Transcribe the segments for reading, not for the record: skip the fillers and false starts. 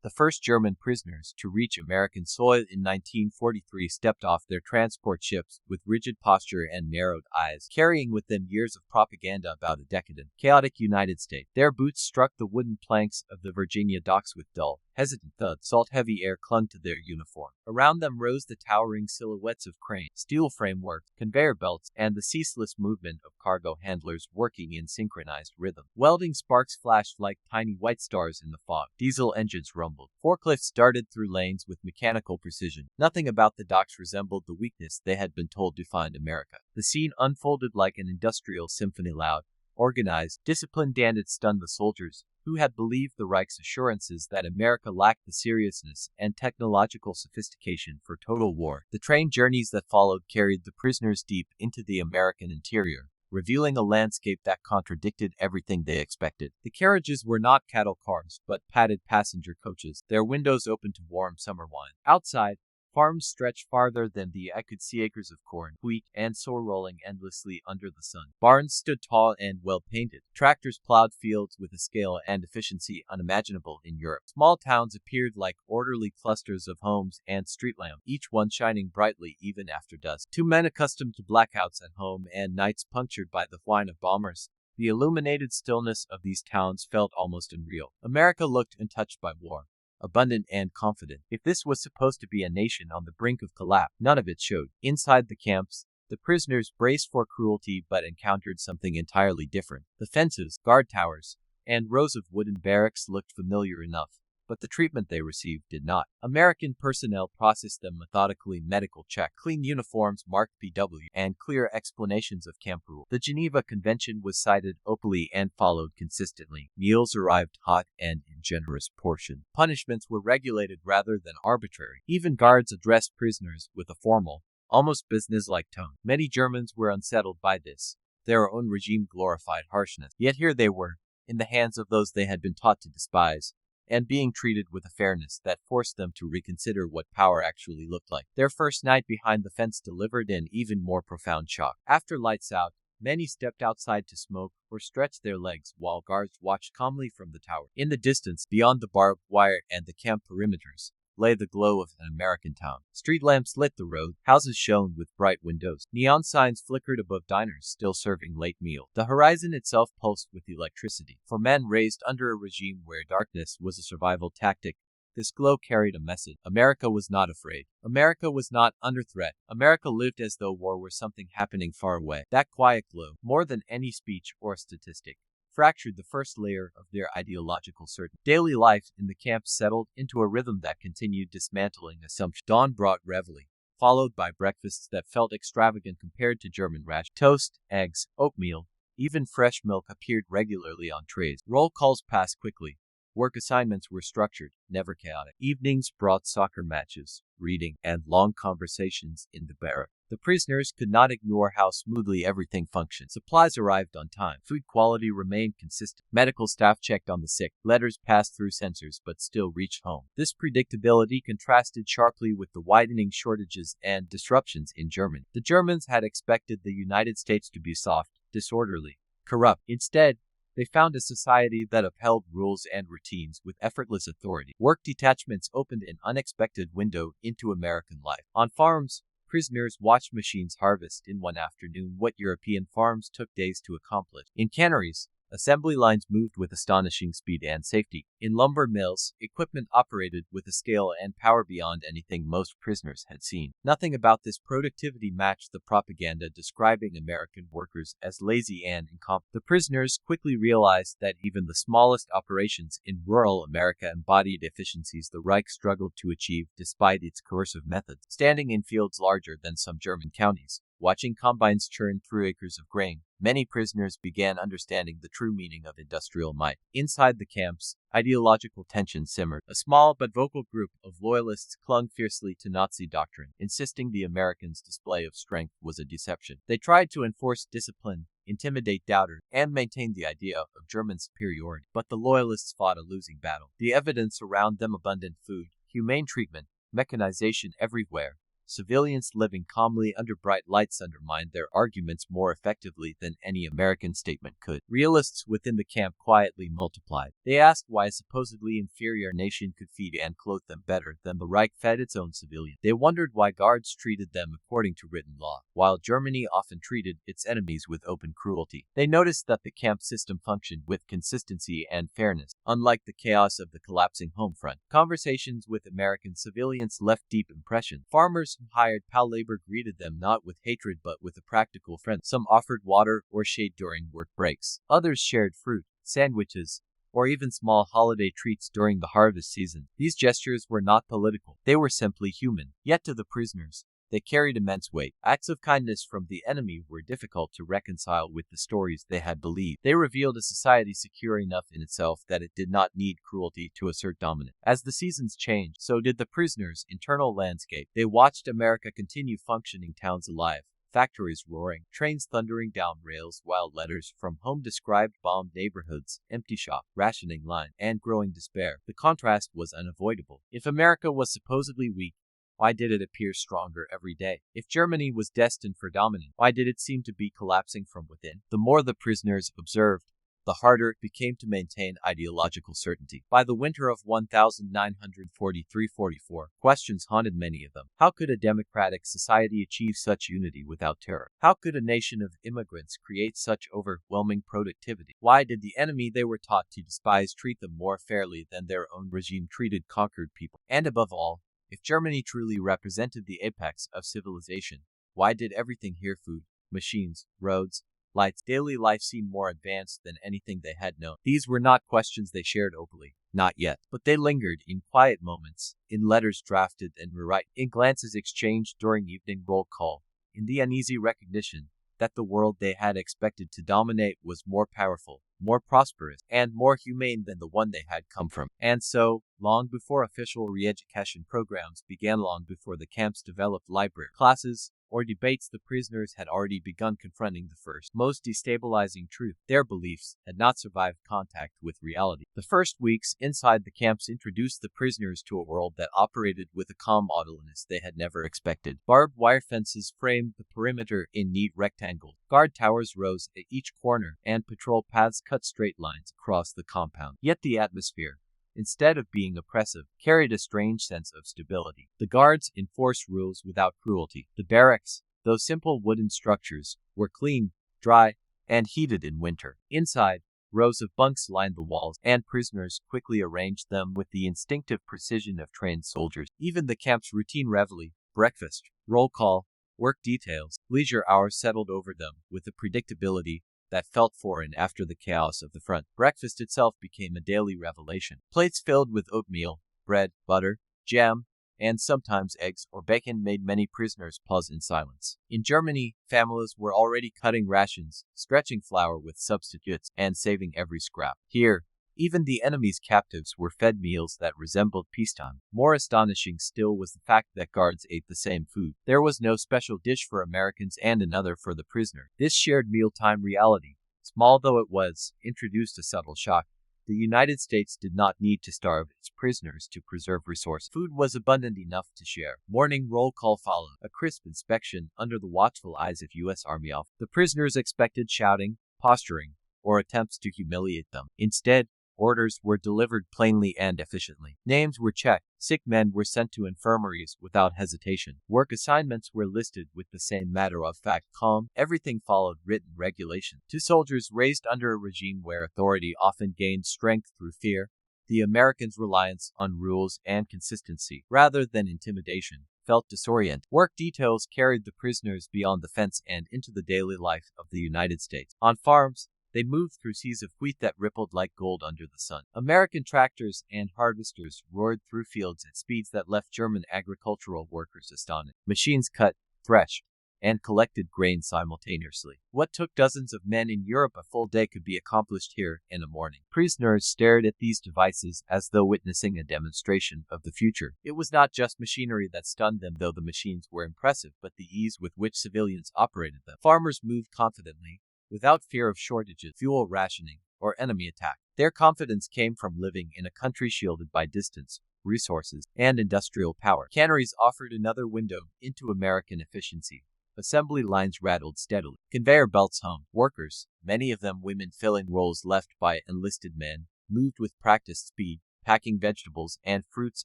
The first German prisoners to reach American soil in 1943 stepped off their transport ships with rigid posture and narrowed eyes, carrying with them years of propaganda about a decadent, chaotic United States. Their boots struck the wooden planks of the Virginia docks with dull, hesitant thud. Salt-heavy air clung to their uniform. Around them rose the towering silhouettes of cranes, steel framework, conveyor belts, and the ceaseless movement of cargo handlers working in synchronized rhythm. Welding sparks flashed like tiny white stars in the fog. Diesel engines rumbled. Forklifts darted through lanes with mechanical precision. Nothing about the docks resembled the weakness they had been told defined America. The scene unfolded like an industrial symphony, loud, organized, disciplined, and it stunned the soldiers, who had believed the Reich's assurances that America lacked the seriousness and technological sophistication for total war. The train journeys that followed carried the prisoners deep into the American interior, revealing a landscape that contradicted everything they expected. The carriages were not cattle cars, but padded passenger coaches, their windows open to warm summer wine. Outside, farms stretched farther than the eye could see, acres of corn, wheat, and soy rolling endlessly under the sun. Barns stood tall and well-painted. Tractors plowed fields with a scale and efficiency unimaginable in Europe. Small towns appeared like orderly clusters of homes and street lamps, each one shining brightly even after dusk. To men accustomed to blackouts at home and nights punctured by the whine of bombers, the illuminated stillness of these towns felt almost unreal. America looked untouched by war, abundant and confident. If this was supposed to be a nation on the brink of collapse, none of it showed. Inside the camps, the prisoners braced for cruelty but encountered something entirely different. The fences, guard towers, and rows of wooden barracks looked familiar enough, but the treatment they received did not. American personnel processed them methodically. Medical check, clean uniforms marked PW, and clear explanations of camp rule. The Geneva Convention was cited openly and followed consistently. Meals arrived hot and in generous portions. Punishments were regulated rather than arbitrary. Even guards addressed prisoners with a formal, almost businesslike tone. Many Germans were unsettled by this. Their own regime glorified harshness. Yet here they were, in the hands of those they had been taught to despise, and being treated with a fairness that forced them to reconsider what power actually looked like. Their first night behind the fence delivered an even more profound shock. After lights out, many stepped outside to smoke or stretch their legs while guards watched calmly from the tower. In the distance, beyond the barbed wire and the camp perimeters, lay the glow of an American town. Street lamps lit the road, houses shone with bright windows. Neon signs flickered above diners still serving late meal. The horizon itself pulsed with electricity. For men raised under a regime where darkness was a survival tactic, this glow carried a message. America was not afraid. America was not under threat. America lived as though war were something happening far away. That quiet glow, more than any speech or statistic, fractured the first layer of their ideological certainty. Daily life in the camps settled into a rhythm that continued dismantling assumptions. Dawn brought reveille, followed by breakfasts that felt extravagant compared to German rations. Toast, eggs, oatmeal, even fresh milk appeared regularly on trays. Roll calls passed quickly. Work assignments were structured, never chaotic. Evenings brought soccer matches, reading, and long conversations in the barrack. The prisoners could not ignore how smoothly everything functioned. Supplies arrived on time. Food quality remained consistent. Medical staff checked on the sick. Letters passed through censors but still reached home. This predictability contrasted sharply with the widening shortages and disruptions in Germany. The Germans had expected the United States to be soft, disorderly, corrupt. Instead, they found a society that upheld rules and routines with effortless authority. Work detachments opened an unexpected window into American life. On farms, prisoners watched machines harvest in one afternoon what European farms took days to accomplish. In canneries, assembly lines moved with astonishing speed and safety. In lumber mills, equipment operated with a scale and power beyond anything most prisoners had seen. Nothing about this productivity matched the propaganda describing American workers as lazy and incompetent. The prisoners quickly realized that even the smallest operations in rural America embodied efficiencies the Reich struggled to achieve despite its coercive methods. Standing in fields larger than some German counties, watching combines churn through acres of grain, many prisoners began understanding the true meaning of industrial might. Inside the camps, ideological tension simmered. A small but vocal group of loyalists clung fiercely to Nazi doctrine, insisting the Americans' display of strength was a deception. They tried to enforce discipline, intimidate doubters, and maintain the idea of German superiority. But the loyalists fought a losing battle. The evidence around them, abundant food, humane treatment, mechanization everywhere, Civilians living calmly under bright lights undermined their arguments more effectively than any American statement could. Realists within the camp quietly multiplied. They asked why a supposedly inferior nation could feed and clothe them better than the Reich fed its own civilians. They wondered why guards treated them according to written law, while Germany often treated its enemies with open cruelty. They noticed that the camp system functioned with consistency and fairness, unlike the chaos of the collapsing home front. Conversations with American civilians left deep impressions. Farmers who hired POW labor greeted them not with hatred but with a practical friendship. Some offered water or shade during work breaks. Others shared fruit, sandwiches, or even small holiday treats during the harvest season. These gestures were not political. They were simply human. Yet to the prisoners, they carried immense weight. Acts of kindness from the enemy were difficult to reconcile with the stories they had believed. They revealed a society secure enough in itself that it did not need cruelty to assert dominance. As the seasons changed, so did the prisoners' internal landscape. They watched America continue functioning, towns alive, factories roaring, trains thundering down rails, while letters from home described bombed neighborhoods, empty shop, rationing line, and growing despair. The contrast was unavoidable. If America was supposedly weak, why did it appear stronger every day? If Germany was destined for dominance, why did it seem to be collapsing from within? The more the prisoners observed, the harder it became to maintain ideological certainty. By the winter of 1943-44, questions haunted many of them. How could a democratic society achieve such unity without terror? How could a nation of immigrants create such overwhelming productivity? Why did the enemy they were taught to despise treat them more fairly than their own regime treated conquered people? And above all, if Germany truly represented the apex of civilization, why did everything here, food, machines, roads, lights, daily life, seem more advanced than anything they had known? These were not questions they shared openly, not yet, but they lingered in quiet moments, in letters drafted and rewrite, in glances exchanged during evening roll call, in the uneasy recognition that the world they had expected to dominate was more powerful, more prosperous, and more humane than the one they had come from. And so, long before official re-education programs began, long before the camps developed library classes or debates, the prisoners had already begun confronting the first, most destabilizing truth. Their beliefs had not survived contact with reality. The first weeks inside the camps introduced the prisoners to a world that operated with a calm orderliness they had never expected. Barbed wire fences framed the perimeter in neat rectangles. Guard towers rose at each corner, and patrol paths cut straight lines across the compound. Yet the atmosphere, instead of being oppressive, carried a strange sense of stability. The guards enforced rules without cruelty. The barracks, though simple wooden structures, were clean, dry, and heated in winter. Inside, rows of bunks lined the walls, and prisoners quickly arranged them with the instinctive precision of trained soldiers. Even the camp's routine reveille, breakfast, roll call, work details, leisure hours settled over them with a predictability that felt foreign after the chaos of the front. Breakfast itself became a daily revelation. Plates filled with oatmeal, bread, butter, jam, and sometimes eggs or bacon made many prisoners pause in silence. In Germany, families were already cutting rations, stretching flour with substitutes, and saving every scrap. Here, even the enemy's captives were fed meals that resembled peacetime. More astonishing still was the fact that guards ate the same food. There was no special dish for Americans and another for the prisoner. This shared mealtime reality, small though it was, introduced a subtle shock. The United States did not need to starve its prisoners to preserve resources. Food was abundant enough to share. Morning roll call followed, a crisp inspection under the watchful eyes of U.S. Army officers. The prisoners expected shouting, posturing, or attempts to humiliate them. Instead, orders were delivered plainly and efficiently. Names were checked. Sick men were sent to infirmaries without hesitation. Work assignments were listed with the same matter-of-fact calm. Everything followed written regulation. To soldiers raised under a regime where authority often gained strength through fear, the Americans' reliance on rules and consistency, rather than intimidation, felt disoriented. Work details carried the prisoners beyond the fence and into the daily life of the United States. On farms, they moved through seas of wheat that rippled like gold under the sun. American tractors and harvesters roared through fields at speeds that left German agricultural workers astonished. Machines cut, threshed, and collected grain simultaneously. What took dozens of men in Europe a full day could be accomplished here in a morning. Prisoners stared at these devices as though witnessing a demonstration of the future. It was not just machinery that stunned them, though the machines were impressive, but the ease with which civilians operated them. Farmers moved confidently, without fear of shortages, fuel rationing, or enemy attack. Their confidence came from living in a country shielded by distance, resources, and industrial power. Canneries offered another window into American efficiency. Assembly lines rattled steadily. Conveyor belts hummed. Workers, many of them women filling roles left by enlisted men, moved with practiced speed, packing vegetables and fruits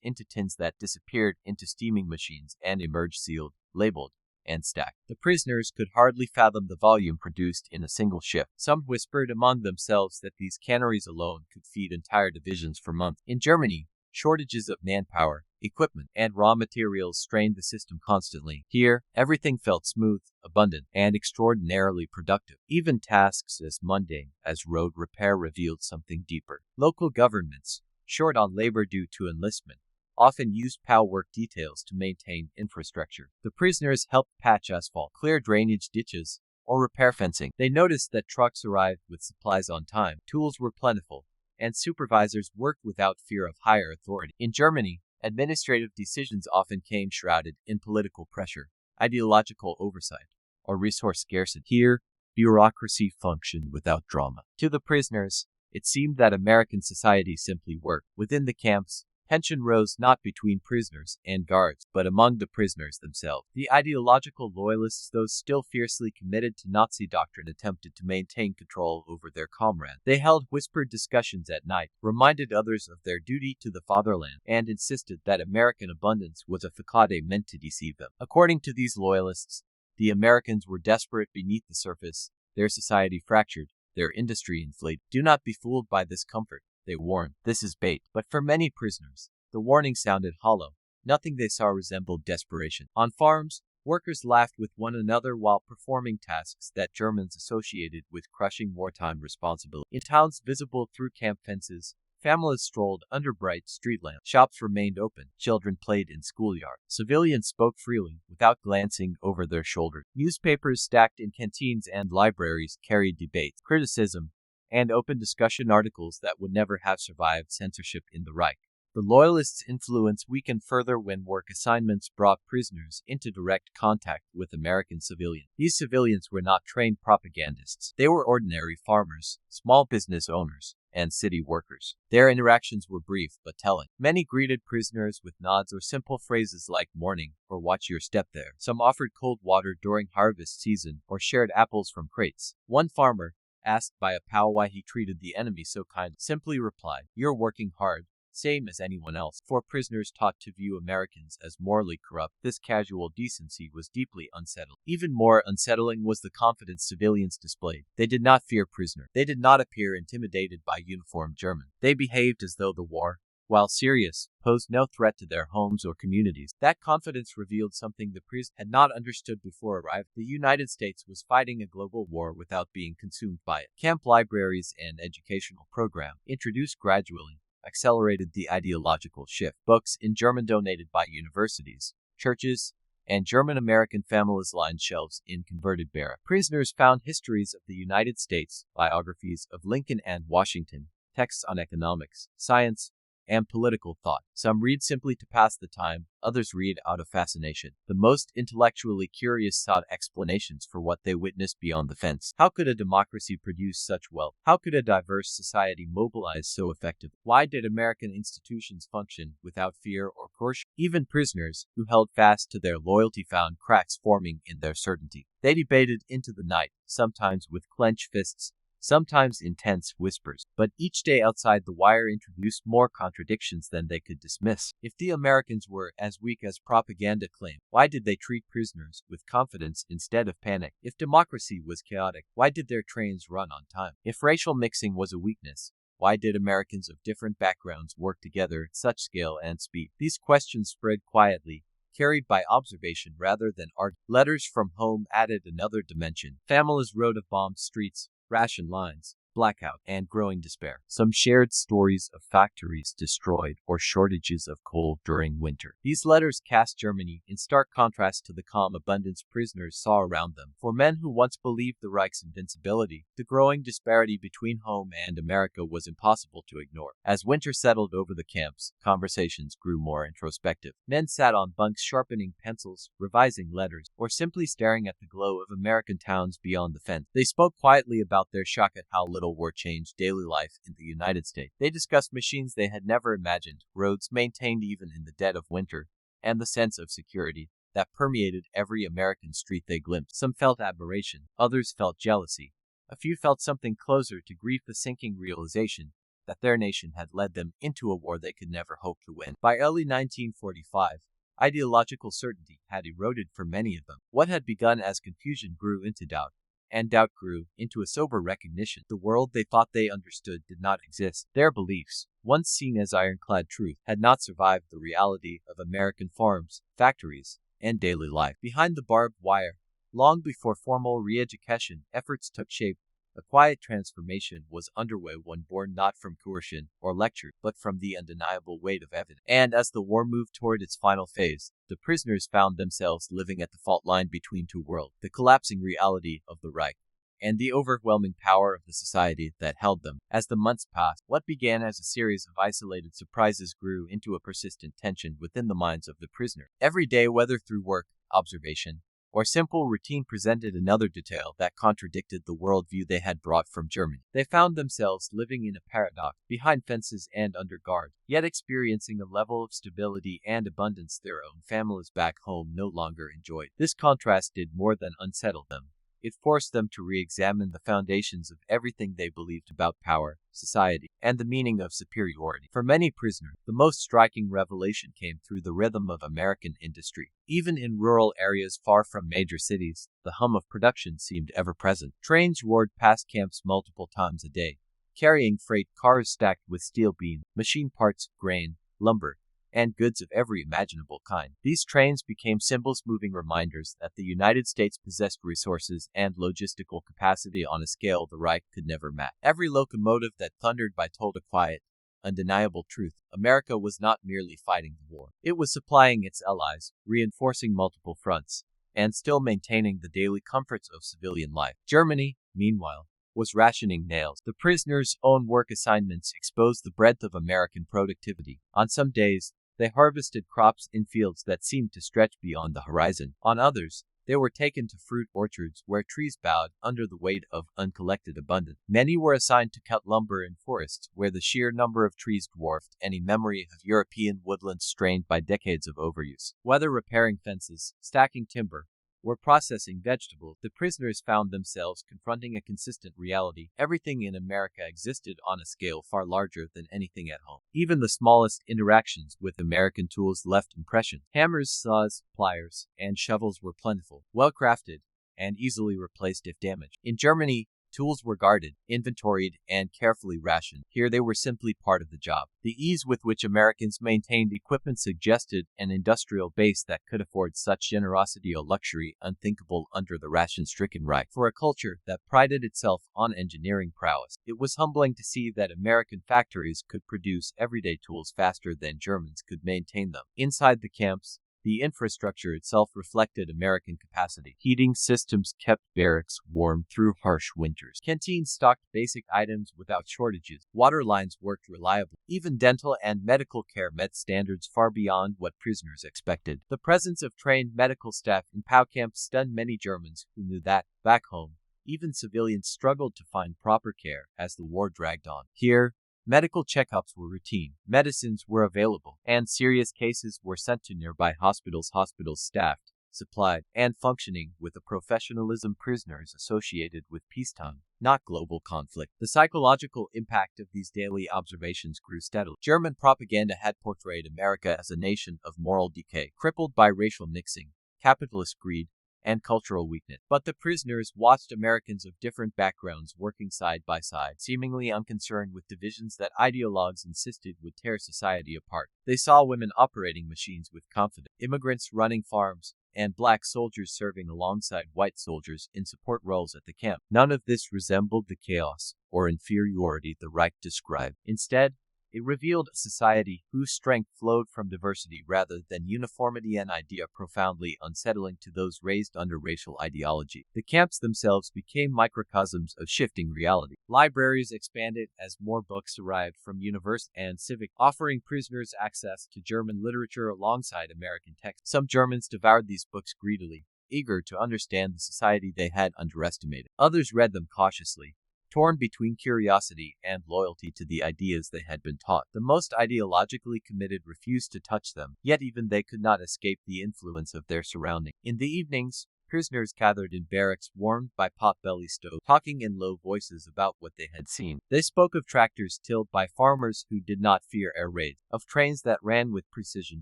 into tins that disappeared into steaming machines and emerged sealed, labeled, and stacked. The prisoners could hardly fathom the volume produced in a single shift. Some whispered among themselves that these canneries alone could feed entire divisions for months. In Germany, shortages of manpower, equipment, and raw materials strained the system constantly. Here, everything felt smooth, abundant, and extraordinarily productive. Even tasks as mundane as road repair revealed something deeper. Local governments, short on labor due to enlistment, often used POW work details to maintain infrastructure. The prisoners helped patch asphalt, clear drainage ditches, or repair fencing. They noticed that trucks arrived with supplies on time, tools were plentiful, and supervisors worked without fear of higher authority. In Germany, administrative decisions often came shrouded in political pressure, ideological oversight, or resource scarcity. Here, bureaucracy functioned without drama. To the prisoners, it seemed that American society simply worked. Within the camps, tension rose not between prisoners and guards, but among the prisoners themselves. The ideological loyalists, those still fiercely committed to Nazi doctrine, attempted to maintain control over their comrades. They held whispered discussions at night, reminded others of their duty to the fatherland, and insisted that American abundance was a facade meant to deceive them. According to these loyalists, the Americans were desperate beneath the surface, their society fractured, their industry inflated. Do not be fooled by this comfort, they warned. This is bait. But for many prisoners, the warning sounded hollow. Nothing they saw resembled desperation. On farms, workers laughed with one another while performing tasks that Germans associated with crushing wartime responsibility. In towns visible through camp fences, families strolled under bright street lamps. Shops remained open. Children played in schoolyards. Civilians spoke freely, without glancing over their shoulders. Newspapers stacked in canteens and libraries carried debates, criticism, and open discussion articles that would never have survived censorship in the Reich. The Loyalists' influence weakened further when work assignments brought prisoners into direct contact with American civilians. These civilians were not trained propagandists. They were ordinary farmers, small business owners, and city workers. Their interactions were brief but telling. Many greeted prisoners with nods or simple phrases like "morning" or "watch your step there." Some offered cold water during harvest season or shared apples from crates. One farmer, asked by a POW why he treated the enemy so kindly, simply replied, "You're working hard, same as anyone else." For prisoners taught to view Americans as morally corrupt, this casual decency was deeply unsettling. Even more unsettling was the confidence civilians displayed. They did not fear prisoners. They did not appear intimidated by uniformed Germans. They behaved as though the war, while serious, posed no threat to their homes or communities. That confidence revealed something the prisoners had not understood before arriving. The United States was fighting a global war without being consumed by it. Camp libraries and educational programs, introduced gradually, accelerated the ideological shift. Books in German donated by universities, churches, and German-American families lined shelves in converted barracks. Prisoners found histories of the United States, biographies of Lincoln and Washington, texts on economics, science, and political thought. Some read simply to pass the time, others read out of fascination. The most intellectually curious sought explanations for what they witnessed beyond the fence. How could a democracy produce such wealth? How could a diverse society mobilize so effectively? Why did American institutions function without fear or coercion? Even prisoners who held fast to their loyalty found cracks forming in their certainty. They debated into the night, sometimes with clenched fists, sometimes in tense whispers, but each day outside the wire introduced more contradictions than they could dismiss. If the Americans were as weak as propaganda claimed, why did they treat prisoners with confidence instead of panic? If democracy was chaotic, why did their trains run on time? If racial mixing was a weakness, why did Americans of different backgrounds work together at such scale and speed? These questions spread quietly, carried by observation rather than argument. Letters from home added another dimension. Families wrote of bombed streets, ration lines, blackout, and growing despair. Some shared stories of factories destroyed or shortages of coal during winter. These letters cast Germany in stark contrast to the calm abundance prisoners saw around them. For men who once believed the Reich's invincibility, the growing disparity between home and America was impossible to ignore. As winter settled over the camps, conversations grew more introspective. Men sat on bunks sharpening pencils, revising letters, or simply staring at the glow of American towns beyond the fence. They spoke quietly about their shock at how little Metal War changed daily life in the United States. They discussed machines they had never imagined, roads maintained even in the dead of winter, and the sense of security that permeated every American street they glimpsed. Some felt admiration, others felt jealousy. A few felt something closer to grief, the sinking realization that their nation had led them into a war they could never hope to win. By early 1945, ideological certainty had eroded for many of them. What had begun as confusion grew into doubt, and doubt grew into a sober recognition. The world they thought they understood did not exist. Their beliefs, once seen as ironclad truth, had not survived the reality of American farms, factories, and daily life. Behind the barbed wire, long before formal re-education efforts took shape, a quiet transformation was underway, one born not from coercion or lecture, but from the undeniable weight of evidence. And as the war moved toward its final phase, the prisoners found themselves living at the fault line between two worlds: the collapsing reality of the Reich and the overwhelming power of the society that held them. As the months passed, what began as a series of isolated surprises grew into a persistent tension within the minds of the prisoner. Every day, whether through work, observation, or simple routine, presented another detail that contradicted the worldview they had brought from Germany. They found themselves living in a paradox, behind fences and under guard, yet experiencing a level of stability and abundance their own families back home no longer enjoyed. This contrast did more than unsettle them. It forced them to re-examine the foundations of everything they believed about power, society, and the meaning of superiority. For many prisoners, the most striking revelation came through the rhythm of American industry. Even in rural areas far from major cities, the hum of production seemed ever present. Trains roared past camps multiple times a day, carrying freight cars stacked with steel beams, machine parts, grain, lumber, and goods of every imaginable kind. These trains became symbols, moving reminders that the United States possessed resources and logistical capacity on a scale the Reich could never match. Every locomotive that thundered by told a quiet, undeniable truth: America was not merely fighting the war. It was supplying its allies, reinforcing multiple fronts, and still maintaining the daily comforts of civilian life. Germany, meanwhile, was rationing nails. The prisoners' own work assignments exposed the breadth of American productivity. On some days, they harvested crops in fields that seemed to stretch beyond the horizon. On others, they were taken to fruit orchards where trees bowed under the weight of uncollected abundance. Many were assigned to cut lumber in forests where the sheer number of trees dwarfed any memory of European woodlands strained by decades of overuse. Whether repairing fences, stacking timber, or processing vegetables, the prisoners found themselves confronting a consistent reality. Everything in America existed on a scale far larger than anything at home. Even the smallest interactions with American tools left impression. Hammers, saws, pliers, and shovels were plentiful, well-crafted, and easily replaced if damaged. In Germany, tools were guarded, inventoried, and carefully rationed. Here they were simply part of the job. The ease with which Americans maintained equipment suggested an industrial base that could afford such generosity, a luxury unthinkable under the ration-stricken Reich. For a culture that prided itself on engineering prowess, it was humbling to see that American factories could produce everyday tools faster than Germans could maintain them. Inside the camps, the infrastructure itself reflected American capacity. Heating systems kept barracks warm through harsh winters. Canteens stocked basic items without shortages. Water lines worked reliably. Even dental and medical care met standards far beyond what prisoners expected. The presence of trained medical staff in POW camps stunned many Germans who knew that, back home, even civilians struggled to find proper care as the war dragged on. Here, medical checkups were routine, medicines were available, and serious cases were sent to nearby hospitals. Hospitals staffed, supplied, and functioning with a professionalism prisoners associated with peacetime, not global conflict. The psychological impact of these daily observations grew steadily. German propaganda had portrayed America as a nation of moral decay, crippled by racial mixing, capitalist greed, and cultural weakness. But the prisoners watched Americans of different backgrounds working side by side, seemingly unconcerned with divisions that ideologues insisted would tear society apart. They saw women operating machines with confidence, immigrants running farms, and black soldiers serving alongside white soldiers in support roles at the camp. None of this resembled the chaos or inferiority the Reich described. Instead, it revealed a society whose strength flowed from diversity rather than uniformity, an idea profoundly unsettling to those raised under racial ideology. The camps themselves became microcosms of shifting reality. Libraries expanded as more books arrived from universities and civic, offering prisoners access to German literature alongside American texts. Some Germans devoured these books greedily, eager to understand the society they had underestimated. Others read them cautiously, torn between curiosity and loyalty to the ideas they had been taught. The most ideologically committed refused to touch them, yet even they could not escape the influence of their surroundings. In the evenings, prisoners gathered in barracks warmed by pot-belly stoves, talking in low voices about what they had seen. They spoke of tractors tilled by farmers who did not fear air raids, of trains that ran with precision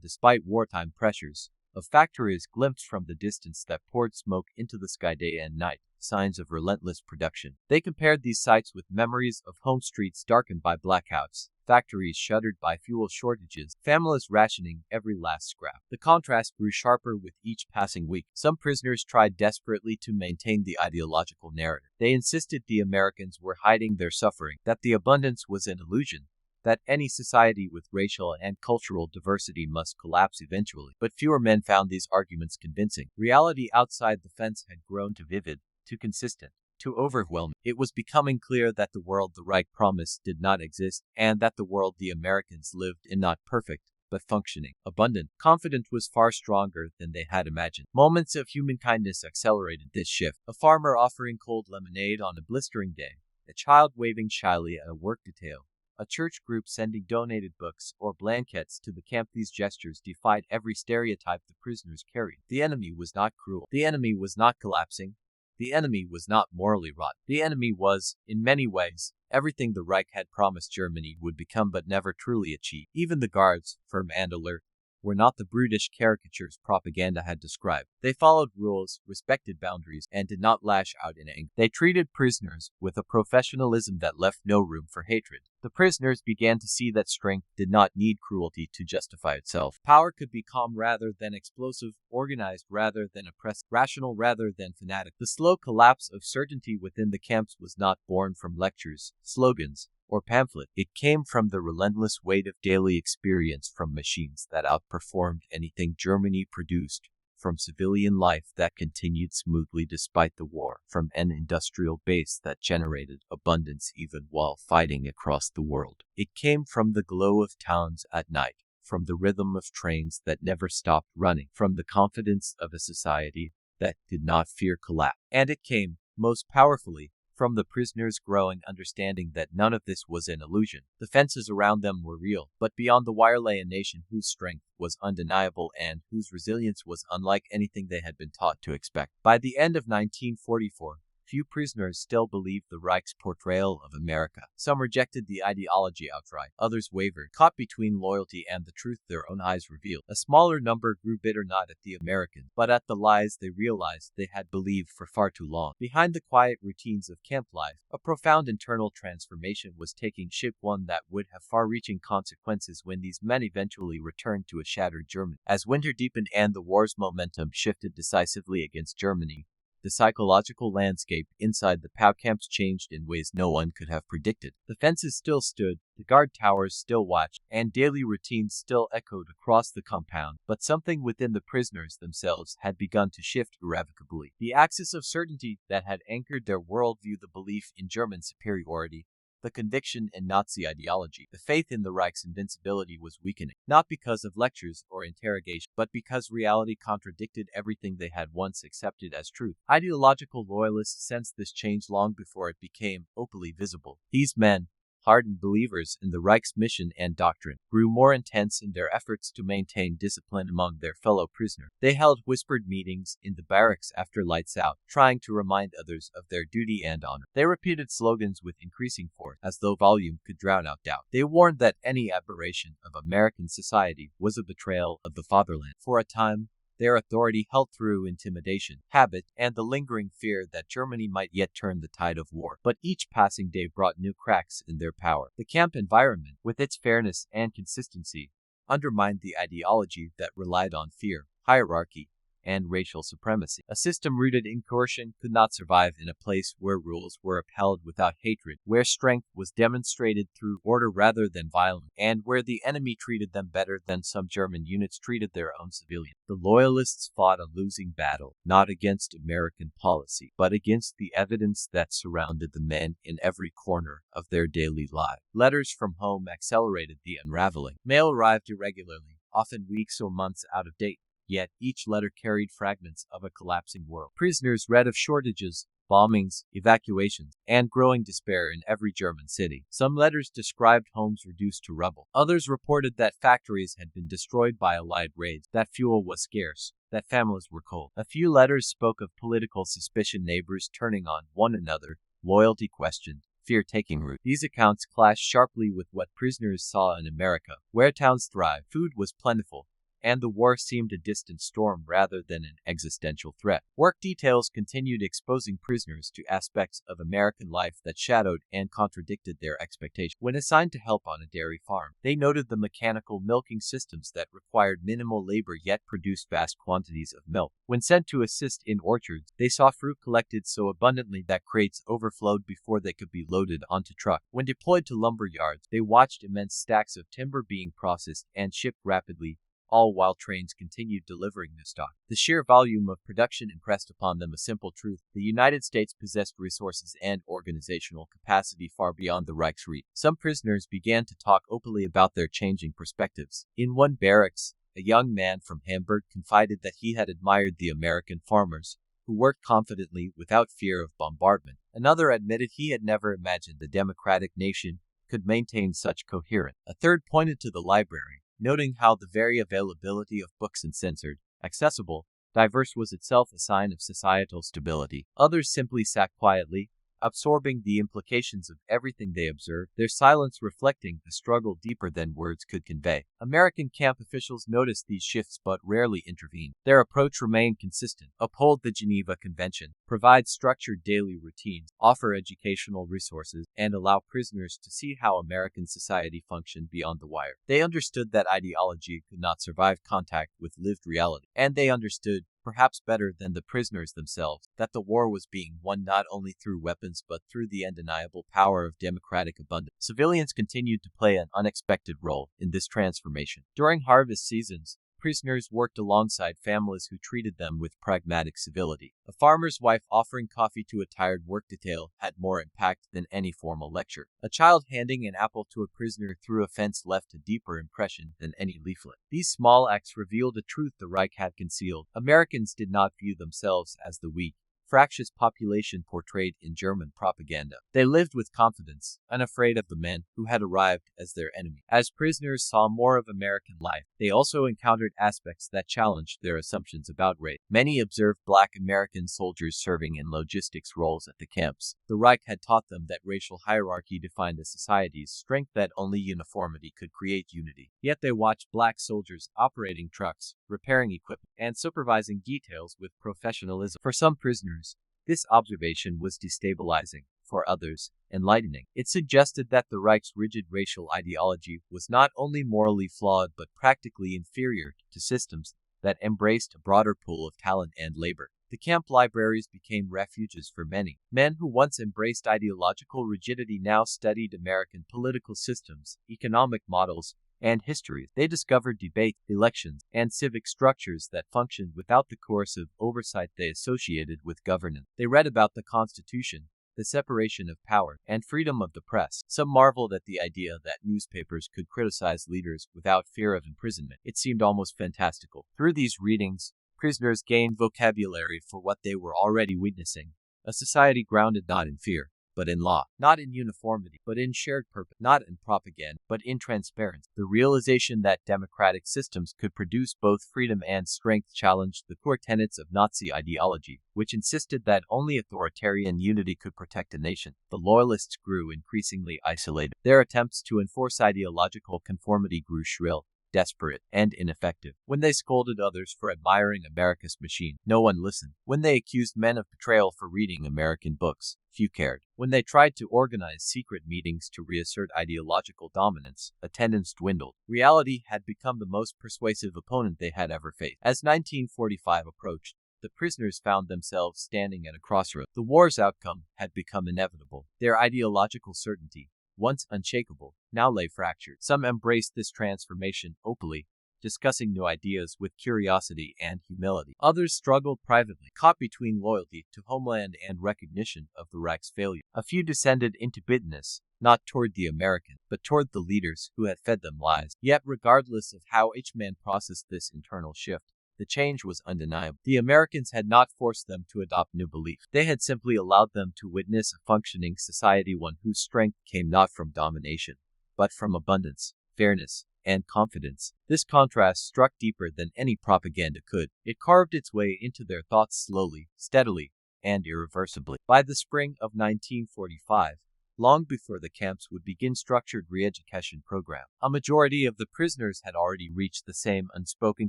despite wartime pressures, of factories glimpsed from the distance that poured smoke into the sky day and night, signs of relentless production. They compared these sights with memories of home streets darkened by blackouts, factories shuttered by fuel shortages, families rationing every last scrap. The contrast grew sharper with each passing week. Some prisoners tried desperately to maintain the ideological narrative. They insisted the Americans were hiding their suffering, that the abundance was an illusion, that any society with racial and cultural diversity must collapse eventually. But fewer men found these arguments convincing. Reality outside the fence had grown too vivid, too consistent, too overwhelming. It was becoming clear that the world the Reich promised did not exist, and that the world the Americans lived in not perfect, but functioning, abundant, confident was far stronger than they had imagined. Moments of human kindness accelerated this shift. A farmer offering cold lemonade on a blistering day, a child waving shyly at a work detail, a church group sending donated books or blankets to the camp. These gestures defied every stereotype the prisoners carried. The enemy was not cruel. The enemy was not collapsing. The enemy was not morally rotten. The enemy was, in many ways, everything the Reich had promised Germany would become but never truly achieved. Even the guards, firm and alert, were not the brutish caricatures propaganda had described. They followed rules, respected boundaries, and did not lash out in anger. They treated prisoners with a professionalism that left no room for hatred. The prisoners began to see that strength did not need cruelty to justify itself. Power could be calm rather than explosive, organized rather than oppressive, rational rather than fanatic. The slow collapse of certainty within the camps was not born from lectures, slogans, or pamphlet. It came from the relentless weight of daily experience, from machines that outperformed anything Germany produced, from civilian life that continued smoothly despite the war, from an industrial base that generated abundance even while fighting across the world. It came from the glow of towns at night, from the rhythm of trains that never stopped running, from the confidence of a society that did not fear collapse. And it came, most powerfully, from the prisoners' growing understanding that none of this was an illusion. The fences around them were real, but beyond the wire lay a nation whose strength was undeniable and whose resilience was unlike anything they had been taught to expect. By the end of 1944, few prisoners still believed the Reich's portrayal of America. Some rejected the ideology outright. Others wavered, caught between loyalty and the truth their own eyes revealed. A smaller number grew bitter not at the Americans, but at the lies they realized they had believed for far too long. Behind the quiet routines of camp life, a profound internal transformation was taking shape, one that would have far-reaching consequences when these men eventually returned to a shattered Germany. As winter deepened and the war's momentum shifted decisively against Germany, the psychological landscape inside the POW camps changed in ways no one could have predicted. The fences still stood, the guard towers still watched, and daily routines still echoed across the compound, but something within the prisoners themselves had begun to shift irrevocably. The axis of certainty that had anchored their worldview, the belief in German superiority, the conviction in Nazi ideology, the faith in the Reich's invincibility, was weakening, not because of lectures or interrogation, but because reality contradicted everything they had once accepted as truth. Ideological loyalists sensed this change long before it became openly visible. These men, hardened believers in the Reich's mission and doctrine, grew more intense in their efforts to maintain discipline among their fellow prisoners. They held whispered meetings in the barracks after lights out, trying to remind others of their duty and honor. They repeated slogans with increasing force, as though volume could drown out doubt. They warned that any aberration of American society was a betrayal of the fatherland. For a time, their authority held through intimidation, habit, and the lingering fear that Germany might yet turn the tide of war. But each passing day brought new cracks in their power. The camp environment, with its fairness and consistency, undermined the ideology that relied on fear, hierarchy, and racial supremacy. A system rooted in coercion could not survive in a place where rules were upheld without hatred, where strength was demonstrated through order rather than violence, and where the enemy treated them better than some German units treated their own civilians. The Loyalists fought a losing battle, not against American policy, but against the evidence that surrounded the men in every corner of their daily life. Letters from home accelerated the unraveling. Mail arrived irregularly, often weeks or months out of date. Yet each letter carried fragments of a collapsing world. Prisoners read of shortages, bombings, evacuations, and growing despair in every German city. Some letters described homes reduced to rubble. Others reported that factories had been destroyed by Allied raids, that fuel was scarce, that families were cold. A few letters spoke of political suspicion, neighbors turning on one another, loyalty questioned, fear taking root. These accounts clashed sharply with what prisoners saw in America, where towns thrived, food was plentiful, and the war seemed a distant storm rather than an existential threat. Work details continued exposing prisoners to aspects of American life that shadowed and contradicted their expectations. When assigned to help on a dairy farm, they noted the mechanical milking systems that required minimal labor yet produced vast quantities of milk. When sent to assist in orchards, they saw fruit collected so abundantly that crates overflowed before they could be loaded onto trucks. When deployed to lumber yards, they watched immense stacks of timber being processed and shipped rapidly, all while trains continued delivering the stock. The sheer volume of production impressed upon them a simple truth: the United States possessed resources and organizational capacity far beyond the Reich's reach. Some prisoners began to talk openly about their changing perspectives. In one barracks, a young man from Hamburg confided that he had admired the American farmers, who worked confidently without fear of bombardment. Another admitted he had never imagined the democratic nation could maintain such coherence. A third pointed to the library, noting how the very availability of books uncensored, accessible, diverse was itself a sign of societal stability. Others simply sat quietly, absorbing the implications of everything they observed, their silence reflecting a struggle deeper than words could convey. American camp officials noticed these shifts but rarely intervened. Their approach remained consistent: uphold the Geneva Convention, provide structured daily routines, offer educational resources, and allow prisoners to see how American society functioned beyond the wire. They understood that ideology could not survive contact with lived reality, and they understood, perhaps better than the prisoners themselves, that the war was being won not only through weapons but through the undeniable power of democratic abundance. Civilians continued to play an unexpected role in this transformation. During harvest seasons, prisoners worked alongside families who treated them with pragmatic civility. A farmer's wife offering coffee to a tired work detail had more impact than any formal lecture. A child handing an apple to a prisoner through a fence left a deeper impression than any leaflet. These small acts revealed a truth the Reich had concealed: Americans did not view themselves as the weak, fractious population portrayed in German propaganda. They lived with confidence, unafraid of the men who had arrived as their enemy. As prisoners saw more of American life, they also encountered aspects that challenged their assumptions about race. Many observed Black American soldiers serving in logistics roles at the camps. The Reich had taught them that racial hierarchy defined a society's strength, that only uniformity could create unity. Yet they watched Black soldiers operating trucks, repairing equipment, and supervising details with professionalism. For some prisoners, this observation was destabilizing. For others, enlightening. It suggested that the Reich's rigid racial ideology was not only morally flawed but practically inferior to systems that embraced a broader pool of talent and labor. The camp libraries became refuges for many. Men who once embraced ideological rigidity now studied American political systems, economic models, and histories. They discovered debate, elections, and civic structures that functioned without the coercive oversight they associated with governance. They read about the Constitution, the separation of power, and freedom of the press. Some marveled at the idea that newspapers could criticize leaders without fear of imprisonment. It seemed almost fantastical. Through these readings, prisoners gained vocabulary for what they were already witnessing: a society grounded not in fear, but in law; not in uniformity, but in shared purpose; not in propaganda, but in transparency. The realization that democratic systems could produce both freedom and strength challenged the core tenets of Nazi ideology, which insisted that only authoritarian unity could protect a nation. The Loyalists grew increasingly isolated. Their attempts to enforce ideological conformity grew shrill, desperate, and ineffective. When they scolded others for admiring America's machine, no one listened. When they accused men of betrayal for reading American books, few cared. When they tried to organize secret meetings to reassert ideological dominance, attendance dwindled. Reality had become the most persuasive opponent they had ever faced. As 1945 approached, the prisoners found themselves standing at a crossroads. The war's outcome had become inevitable. Their ideological certainty, once unshakable, now lay fractured. Some embraced this transformation openly, discussing new ideas with curiosity and humility. Others struggled privately, caught between loyalty to homeland and recognition of the Reich's failure. A few descended into bitterness, not toward the Americans, but toward the leaders who had fed them lies. Yet, regardless of how each man processed this internal shift, the change was undeniable. The Americans had not forced them to adopt new beliefs. They had simply allowed them to witness a functioning society, one whose strength came not from domination, but from abundance, fairness, and confidence. This contrast struck deeper than any propaganda could. It carved its way into their thoughts slowly, steadily, and irreversibly. By the spring of 1945, long before the camps would begin structured re-education program, a majority of the prisoners had already reached the same unspoken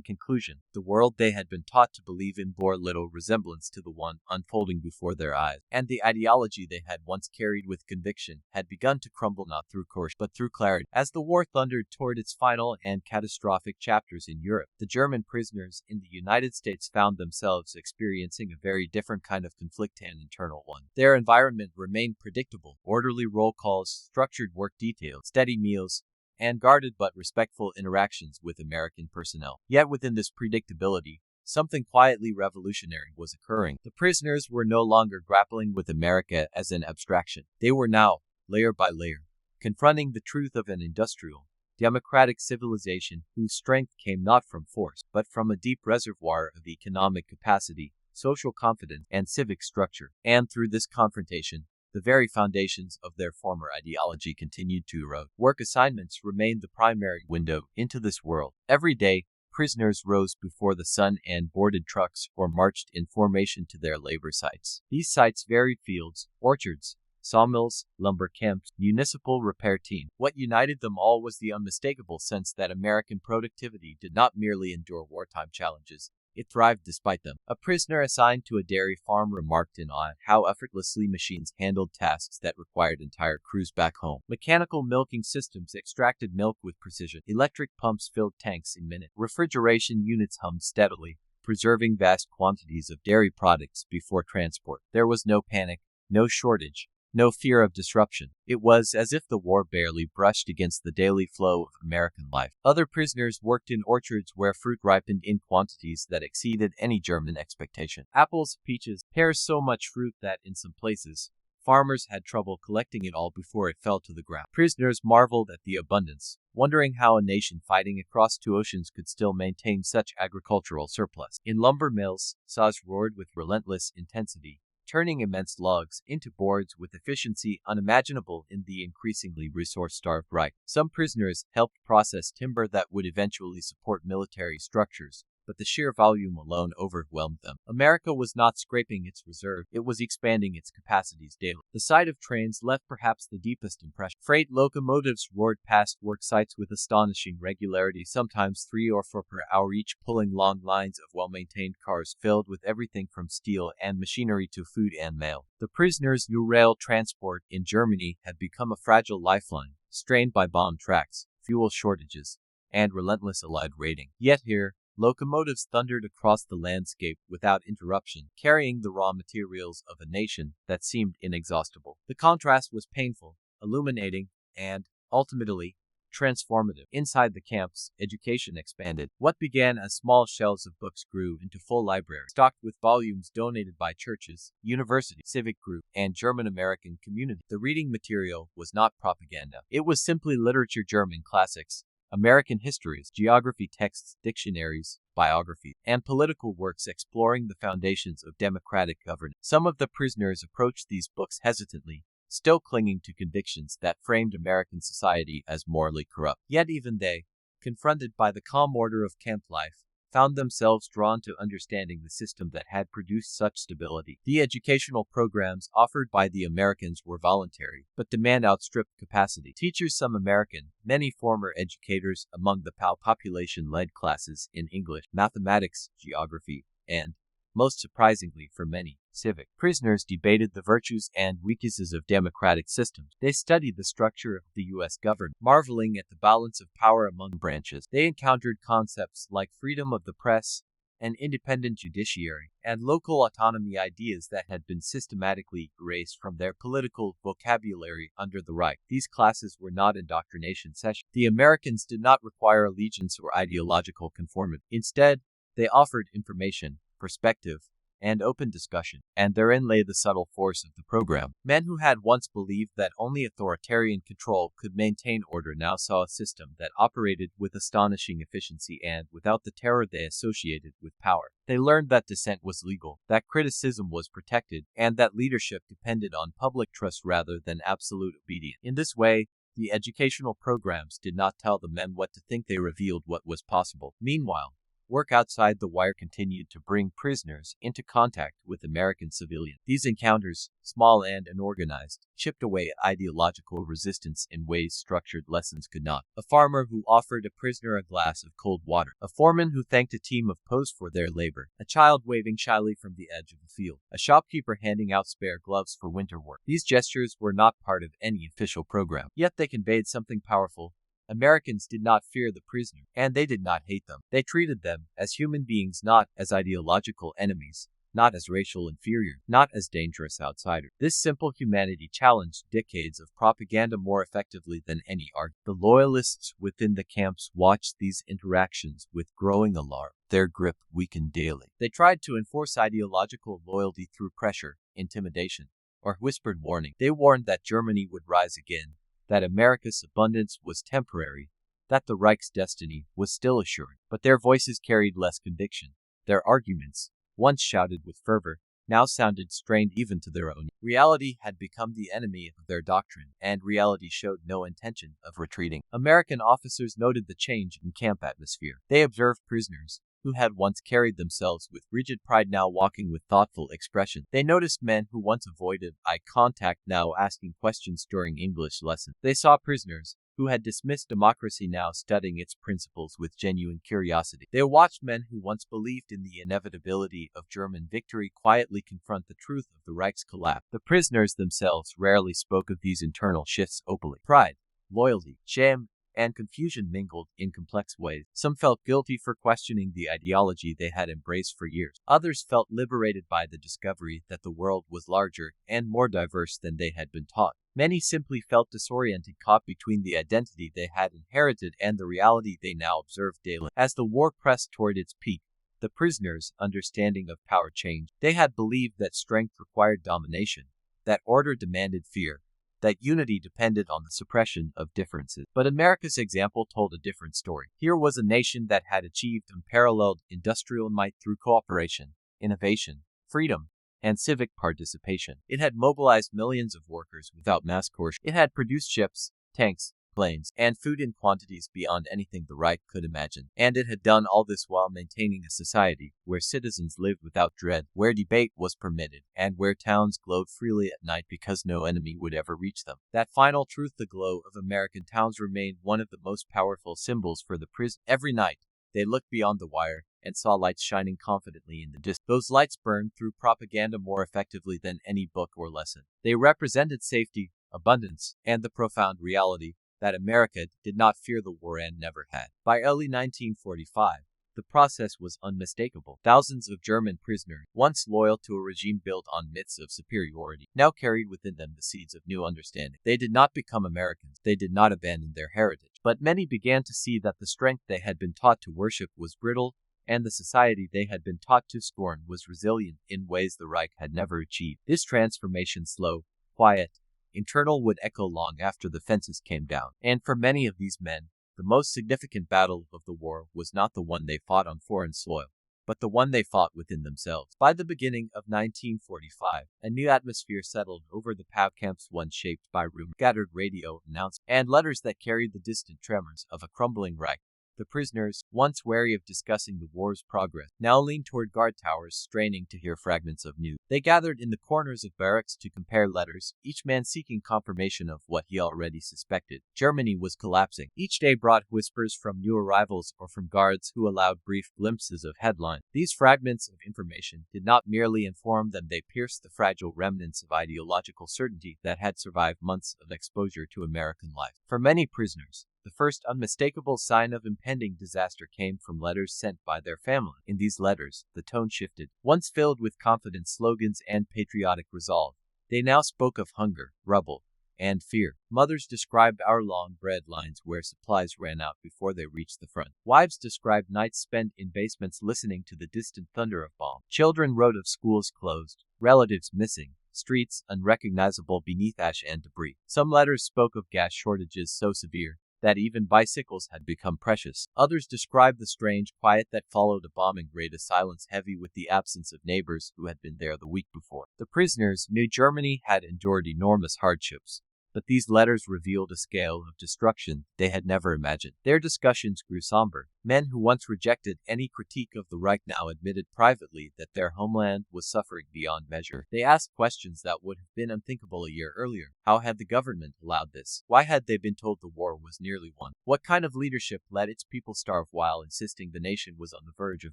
conclusion. The world they had been taught to believe in bore little resemblance to the one unfolding before their eyes, and the ideology they had once carried with conviction had begun to crumble not through courage but through clarity. As the war thundered toward its final and catastrophic chapters in Europe, the German prisoners in the United States found themselves experiencing a very different kind of conflict, an internal one. Their environment remained predictable: orderly roll calls, structured work details, steady meals, and guarded but respectful interactions with American personnel. Yet within this predictability, something quietly revolutionary was occurring. The prisoners were no longer grappling with America as an abstraction. They were now, layer by layer, confronting the truth of an industrial, democratic civilization whose strength came not from force, but from a deep reservoir of economic capacity, social confidence, and civic structure. And through this confrontation, the very foundations of their former ideology continued to erode. Work assignments remained the primary window into this world. Every day, prisoners rose before the sun and boarded trucks or marched in formation to their labor sites. These sites varied: fields, orchards, sawmills, lumber camps, municipal repair teams. What united them all was the unmistakable sense that American productivity did not merely endure wartime challenges, it thrived despite them. A prisoner assigned to a dairy farm remarked in awe how effortlessly machines handled tasks that required entire crews back home. Mechanical milking systems extracted milk with precision. Electric pumps filled tanks in minutes. Refrigeration units hummed steadily, preserving vast quantities of dairy products before transport. There was no panic, no shortage, no fear of disruption. It was as if the war barely brushed against the daily flow of American life. Other prisoners worked in orchards where fruit ripened in quantities that exceeded any German expectation. Apples, peaches, pears, so much fruit that in some places, farmers had trouble collecting it all before it fell to the ground. Prisoners marveled at the abundance, wondering how a nation fighting across two oceans could still maintain such agricultural surplus. In lumber mills, saws roared with relentless intensity, turning immense logs into boards with efficiency unimaginable in the increasingly resource-starved Reich. Some prisoners helped process timber that would eventually support military structures, but the sheer volume alone overwhelmed them. America was not scraping its reserve, it was expanding its capacities daily. The sight of trains left perhaps the deepest impression. Freight locomotives roared past work sites with astonishing regularity, sometimes 3 or 4 per hour each, pulling long lines of well-maintained cars filled with everything from steel and machinery to food and mail. The prisoners' new rail transport in Germany had become a fragile lifeline, strained by bomb tracks, fuel shortages, and relentless Allied raiding. Yet here, locomotives thundered across the landscape without interruption, carrying the raw materials of a nation that seemed inexhaustible. The contrast was painful, illuminating, and, ultimately, transformative. Inside the camps, education expanded. What began as small shelves of books grew into full libraries, stocked with volumes donated by churches, universities, civic groups, and German-American communities. The reading material was not propaganda. It was simply literature: German classics, American histories, geography texts, dictionaries, biographies, and political works exploring the foundations of democratic governance. Some of the prisoners approached these books hesitantly, still clinging to convictions that framed American society as morally corrupt. Yet even they, confronted by the calm order of camp life, found themselves drawn to understanding the system that had produced such stability. The educational programs offered by the Americans were voluntary, but demand outstripped capacity. Teachers, some American, many former educators among the POW population, led classes in English, mathematics, geography, and, most surprisingly for many, civic. Prisoners debated the virtues and weaknesses of democratic systems. They studied the structure of the U.S. government, marveling at the balance of power among branches. They encountered concepts like freedom of the press, an independent judiciary, and local autonomy, ideas that had been systematically erased from their political vocabulary under the Reich. These classes were not indoctrination sessions. The Americans did not require allegiance or ideological conformity. Instead, they offered information, perspective, and open discussion. And therein lay the subtle force of the program. Men who had once believed that only authoritarian control could maintain order now saw a system that operated with astonishing efficiency and without the terror they associated with power. They learned that dissent was legal, that criticism was protected, and that leadership depended on public trust rather than absolute obedience. In this way, the educational programs did not tell the men what to think, they revealed what was possible. Meanwhile, work outside the wire continued to bring prisoners into contact with American civilians. These encounters, small and unorganized, chipped away at ideological resistance in ways structured lessons could not. A farmer who offered a prisoner a glass of cold water, a foreman who thanked a team of POWs for their labor, a child waving shyly from the edge of the field, a shopkeeper handing out spare gloves for winter work. These gestures were not part of any official program, yet they conveyed something powerful. Americans did not fear the prisoner, and they did not hate them. They treated them as human beings, not as ideological enemies, not as racial inferior, not as dangerous outsiders. This simple humanity challenged decades of propaganda more effectively than any argument. The loyalists within the camps watched these interactions with growing alarm. Their grip weakened daily. They tried to enforce ideological loyalty through pressure, intimidation, or whispered warning. They warned that Germany would rise again, that America's abundance was temporary, that the Reich's destiny was still assured. But their voices carried less conviction. Their arguments, once shouted with fervor, now sounded strained even to their own. Reality had become the enemy of their doctrine, and reality showed no intention of retreating. American officers noted the change in camp atmosphere. They observed prisoners who had once carried themselves with rigid pride now walking with thoughtful expression. They noticed men who once avoided eye contact now asking questions during English lessons. They saw prisoners who had dismissed democracy now studying its principles with genuine curiosity. They watched men who once believed in the inevitability of German victory quietly confront the truth of the Reich's collapse. The prisoners themselves rarely spoke of these internal shifts openly. Pride, loyalty, shame, and confusion mingled in complex ways. Some felt guilty for questioning the ideology they had embraced for years. Others felt liberated by the discovery that the world was larger and more diverse than they had been taught. Many simply felt disoriented, caught between the identity they had inherited and the reality they now observed daily. As the war pressed toward its peak, the prisoners' understanding of power changed. They had believed that strength required domination, that order demanded fear, that unity depended on the suppression of differences. But America's example told a different story. Here was a nation that had achieved unparalleled industrial might through cooperation, innovation, freedom, and civic participation. It had mobilized millions of workers without mass coercion. It had produced ships, tanks, planes, and food in quantities beyond anything the Reich could imagine. And it had done all this while maintaining a society where citizens lived without dread, where debate was permitted, and where towns glowed freely at night because no enemy would ever reach them. That final truth, the glow of American towns, remained one of the most powerful symbols for the prison. Every night, they looked beyond the wire and saw lights shining confidently in the distance. Those lights burned through propaganda more effectively than any book or lesson. They represented safety, abundance, and the profound reality that America did not fear the war and never had. By early 1945, the process was unmistakable. Thousands of German prisoners, once loyal to a regime built on myths of superiority, now carried within them the seeds of new understanding. They did not become Americans. They did not abandon their heritage. But many began to see that the strength they had been taught to worship was brittle, and the society they had been taught to scorn was resilient in ways the Reich had never achieved. This transformation, slow, quiet, internal, would echo long after the fences came down. And for many of these men, the most significant battle of the war was not the one they fought on foreign soil, but the one they fought within themselves. By the beginning of 1945, a new atmosphere settled over the POW camps, one shaped by rumor, scattered radio announcements, and letters that carried the distant tremors of a crumbling Reich. The prisoners, once wary of discussing the war's progress, now leaned toward guard towers, straining to hear fragments of news. They gathered in the corners of barracks to compare letters, each man seeking confirmation of what he already suspected. Germany was collapsing. Each day brought whispers from new arrivals or from guards who allowed brief glimpses of headlines. These fragments of information did not merely inform them, they pierced the fragile remnants of ideological certainty that had survived months of exposure to American life. For many prisoners, the first unmistakable sign of impending disaster came from letters sent by their family. In these letters, the tone shifted. Once filled with confident slogans and patriotic resolve, they now spoke of hunger, rubble, and fear. Mothers described hour-long bread lines where supplies ran out before they reached the front. Wives described nights spent in basements listening to the distant thunder of bombs. Children wrote of schools closed, relatives missing, streets unrecognizable beneath ash and debris. Some letters spoke of gas shortages so severe that even bicycles had become precious. Others described the strange quiet that followed a bombing raid, a silence heavy with the absence of neighbors who had been there the week before. The prisoners knew Germany had endured enormous hardships, but these letters revealed a scale of destruction they had never imagined. Their discussions grew somber. Men who once rejected any critique of the Reich now admitted privately that their homeland was suffering beyond measure. They asked questions that would have been unthinkable a year earlier. How had the government allowed this? Why had they been told the war was nearly won? What kind of leadership let its people starve while insisting the nation was on the verge of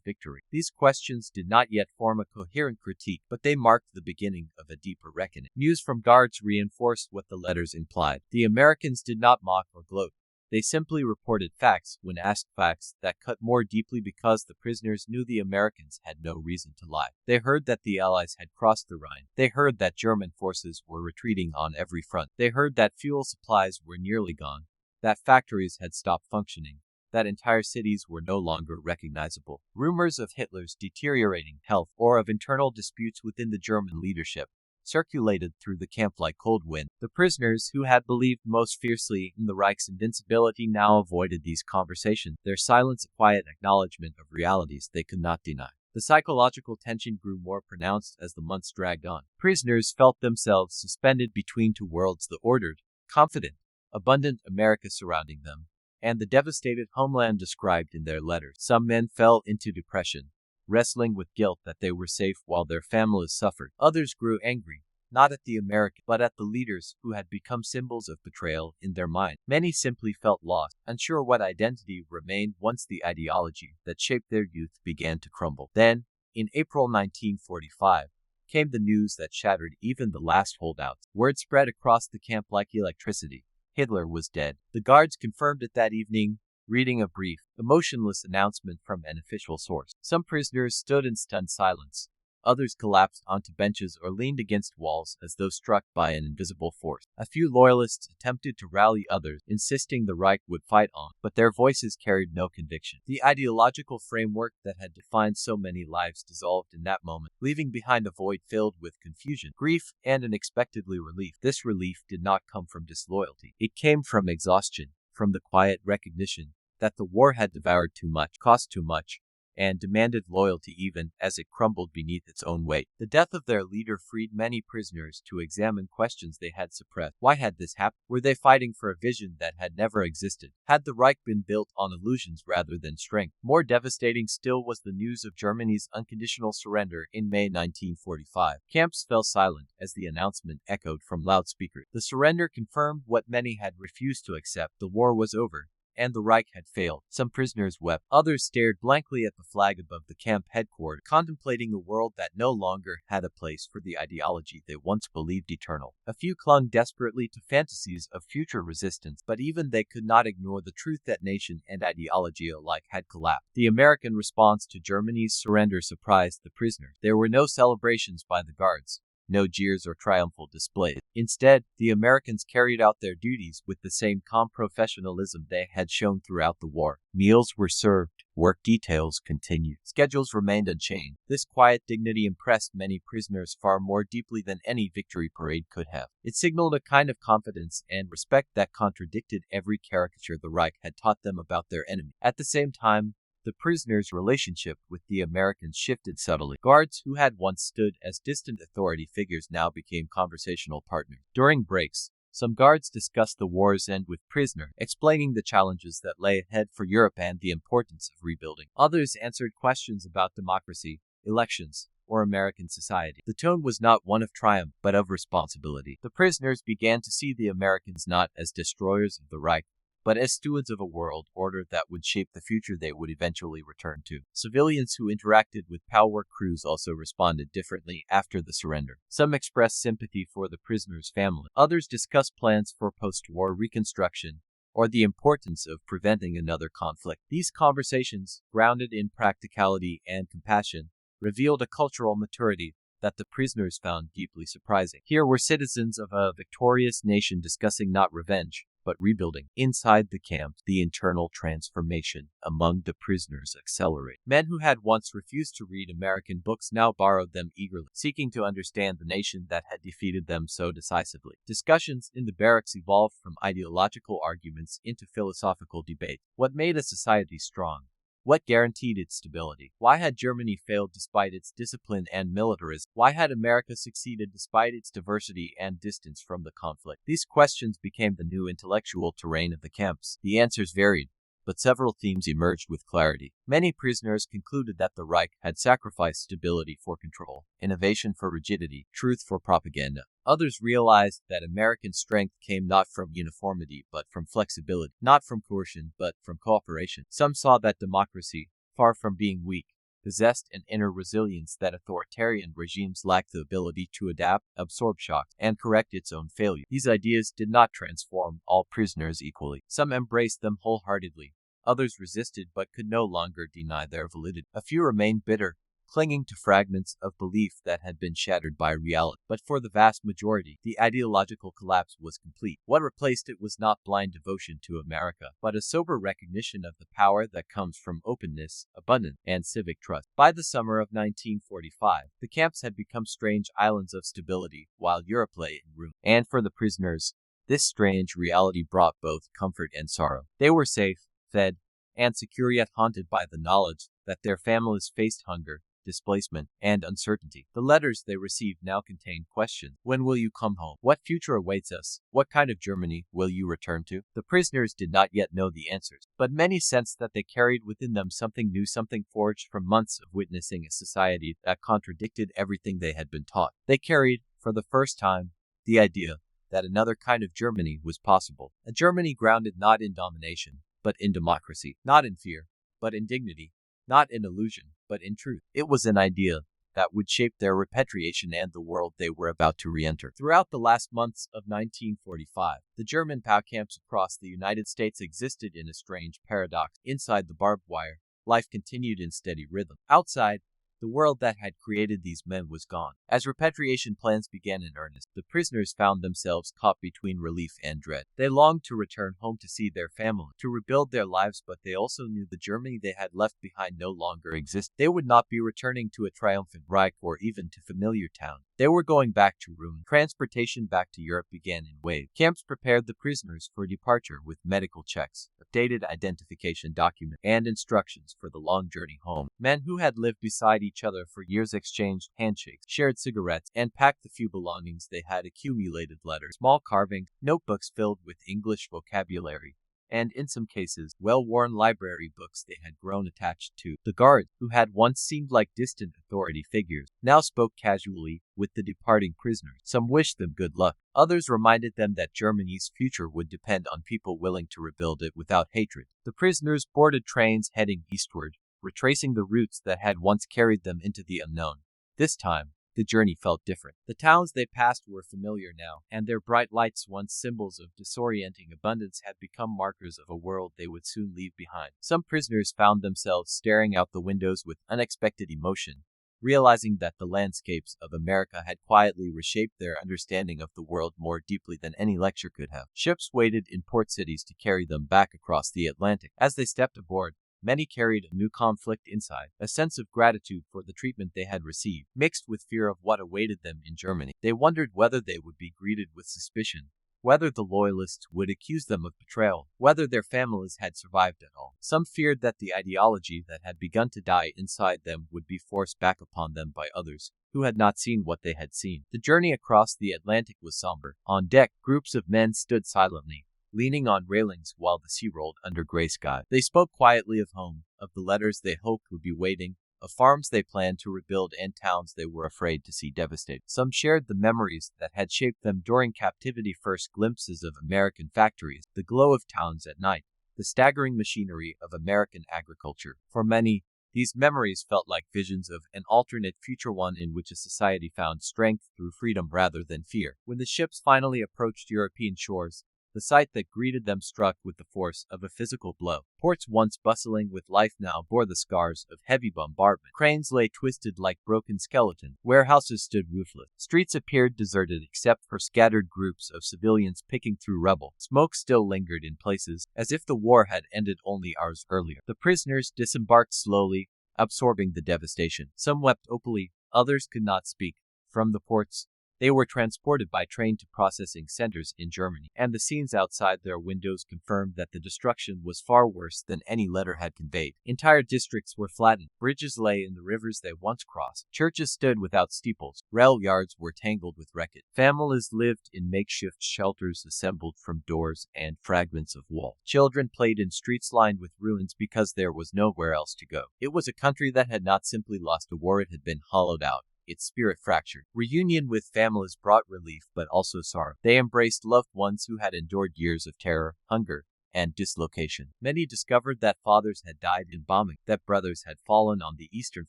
victory? These questions did not yet form a coherent critique, but they marked the beginning of a deeper reckoning. News from guards reinforced what the letters implied. The Americans did not mock or gloat. They simply reported facts when asked, facts that cut more deeply because the prisoners knew the Americans had no reason to lie. They heard that the Allies had crossed the Rhine. They heard that German forces were retreating on every front. They heard that fuel supplies were nearly gone, that factories had stopped functioning, that entire cities were no longer recognizable. Rumors of Hitler's deteriorating health or of internal disputes within the German leadership circulated through the camp like cold wind. The prisoners, who had believed most fiercely in the Reich's invincibility, now avoided these conversations, their silence a quiet acknowledgement of realities they could not deny. The psychological tension grew more pronounced as the months dragged on. Prisoners felt themselves suspended between two worlds: the ordered, confident, abundant America surrounding them, and the devastated homeland described in their letters. Some men fell into depression, wrestling with guilt that they were safe while their families suffered. Others grew angry, not at the Americans, but at the leaders who had become symbols of betrayal in their mind. Many simply felt lost, unsure what identity remained once the ideology that shaped their youth began to crumble. Then, in April 1945, came the news that shattered even the last holdouts. Word spread across the camp like electricity. Hitler was dead. The guards confirmed it that evening, reading a brief, emotionless announcement from an official source. Some prisoners stood in stunned silence. Others collapsed onto benches or leaned against walls as though struck by an invisible force. A few loyalists attempted to rally others, insisting the Reich would fight on, but their voices carried no conviction. The ideological framework that had defined so many lives dissolved in that moment, leaving behind a void filled with confusion, grief, and unexpectedly relief. This relief did not come from disloyalty. It came from exhaustion, from the quiet recognition that the war had devoured too much, cost too much, and demanded loyalty even as it crumbled beneath its own weight. The death of their leader freed many prisoners to examine questions they had suppressed. Why had this happened? Were they fighting for a vision that had never existed? Had the Reich been built on illusions rather than strength? More devastating still was the news of Germany's unconditional surrender in May 1945. Camps fell silent as the announcement echoed from loudspeakers. The surrender confirmed what many had refused to accept: the war was over, and the Reich had failed. Some prisoners wept. Others stared blankly at the flag above the camp headquarters, contemplating a world that no longer had a place for the ideology they once believed eternal. A few clung desperately to fantasies of future resistance, but even they could not ignore the truth that nation and ideology alike had collapsed. The American response to Germany's surrender surprised the prisoners. There were no celebrations by the guards, no jeers or triumphal displays. Instead, the Americans carried out their duties with the same calm professionalism they had shown throughout the war. Meals were served, work details continued, schedules remained unchanged. This quiet dignity impressed many prisoners far more deeply than any victory parade could have. It signaled a kind of confidence and respect that contradicted every caricature the Reich had taught them about their enemy. At the same time, the prisoners' relationship with the Americans shifted subtly. Guards who had once stood as distant authority figures now became conversational partners. During breaks, some guards discussed the war's end with prisoners, explaining the challenges that lay ahead for Europe and the importance of rebuilding. Others answered questions about democracy, elections, or American society. The tone was not one of triumph, but of responsibility. The prisoners began to see the Americans not as destroyers of the Reich, but as stewards of a world order that would shape the future they would eventually return to. Civilians who interacted with POW work crews also responded differently after the surrender. Some expressed sympathy for the prisoners' family. Others discussed plans for post-war reconstruction or the importance of preventing another conflict. These conversations, grounded in practicality and compassion, revealed a cultural maturity that the prisoners found deeply surprising. Here were citizens of a victorious nation discussing not revenge, but rebuilding. Inside the camp, the internal transformation among the prisoners accelerated. Men who had once refused to read American books now borrowed them eagerly, seeking to understand the nation that had defeated them so decisively. Discussions in the barracks evolved from ideological arguments into philosophical debate. What made a society strong? What guaranteed its stability? Why had Germany failed despite its discipline and militarism? Why had America succeeded despite its diversity and distance from the conflict? These questions became the new intellectual terrain of the camps. The answers varied, but several themes emerged with clarity. Many prisoners concluded that the Reich had sacrificed stability for control, innovation for rigidity, truth for propaganda. Others realized that American strength came not from uniformity but from flexibility, not from coercion but from cooperation. Some saw that democracy, far from being weak, possessed an inner resilience that authoritarian regimes lacked the ability to adapt, absorb shocks, and correct its own failure. These ideas did not transform all prisoners equally. Some embraced them wholeheartedly. Others resisted but could no longer deny their validity. A few remained bitter, clinging to fragments of belief that had been shattered by reality. But for the vast majority, the ideological collapse was complete. What replaced it was not blind devotion to America, but a sober recognition of the power that comes from openness, abundance, and civic trust. By the summer of 1945, the camps had become strange islands of stability, while Europe lay in ruin. And for the prisoners, this strange reality brought both comfort and sorrow. They were safe, fed, and secure, yet haunted by the knowledge that their families faced hunger, displacement, and uncertainty. The letters they received now contained questions. When will you come home? What future awaits us? What kind of Germany will you return to? The prisoners did not yet know the answers, but many sensed that they carried within them something new, something forged from months of witnessing a society that contradicted everything they had been taught. They carried, for the first time, the idea that another kind of Germany was possible. A Germany grounded not in domination, but in democracy. Not in fear, but in dignity. Not in illusion, but in truth. It was an idea that would shape their repatriation and the world they were about to re-enter. Throughout the last months of 1945, the German POW camps across the United States existed in a strange paradox. Inside the barbed wire, life continued in steady rhythm. Outside, the world that had created these men was gone. As repatriation plans began in earnest, the prisoners found themselves caught between relief and dread. They longed to return home to see their family, to rebuild their lives, but they also knew the Germany they had left behind no longer existed. They would not be returning to a triumphant Reich or even to familiar town. They were going back to ruin. Transportation back to Europe began in waves. Camps prepared the prisoners for departure with medical checks, updated identification documents, and instructions for the long journey home. Men who had lived beside each other for years exchanged handshakes, shared cigarettes, and packed the few belongings they had accumulated: letters, small carvings, notebooks filled with English vocabulary, and in some cases, well-worn library books they had grown attached to. The guards, who had once seemed like distant authority figures, now spoke casually with the departing prisoners. Some wished them good luck. Others reminded them that Germany's future would depend on people willing to rebuild it without hatred. The prisoners boarded trains heading eastward, retracing the routes that had once carried them into the unknown. This time, the journey felt different. The towns they passed were familiar now, and their bright lights, once symbols of disorienting abundance, had become markers of a world they would soon leave behind. Some prisoners found themselves staring out the windows with unexpected emotion, realizing that the landscapes of America had quietly reshaped their understanding of the world more deeply than any lecture could have. Ships waited in port cities to carry them back across the Atlantic. As they stepped aboard, many carried a new conflict inside, a sense of gratitude for the treatment they had received, mixed with fear of what awaited them in Germany. They wondered whether they would be greeted with suspicion, whether the loyalists would accuse them of betrayal, whether their families had survived at all. Some feared that the ideology that had begun to die inside them would be forced back upon them by others who had not seen what they had seen. The journey across the Atlantic was somber. On deck, groups of men stood silently, leaning on railings while the sea rolled under gray skies. They spoke quietly of home, of the letters they hoped would be waiting, of farms they planned to rebuild and towns they were afraid to see devastated. Some shared the memories that had shaped them during captivity: first glimpses of American factories, the glow of towns at night, the staggering machinery of American agriculture. For many, these memories felt like visions of an alternate future, one in which a society found strength through freedom rather than fear. When the ships finally approached European shores, the sight that greeted them struck with the force of a physical blow. Ports once bustling with life now bore the scars of heavy bombardment. Cranes lay twisted like broken skeletons. Warehouses stood roofless. Streets appeared deserted except for scattered groups of civilians picking through rubble. Smoke still lingered in places, as if the war had ended only hours earlier. The prisoners disembarked slowly, absorbing the devastation. Some wept openly, others could not speak. From the ports, they were transported by train to processing centers in Germany, and the scenes outside their windows confirmed that the destruction was far worse than any letter had conveyed. Entire districts were flattened, bridges lay in the rivers they once crossed, churches stood without steeples, rail yards were tangled with wreckage. Families lived in makeshift shelters assembled from doors and fragments of wall. Children played in streets lined with ruins because there was nowhere else to go. It was a country that had not simply lost a war, it had been hollowed out, its spirit fractured. Reunion with families brought relief but also sorrow. They embraced loved ones who had endured years of terror, hunger, and dislocation. Many discovered that fathers had died in bombing, that brothers had fallen on the Eastern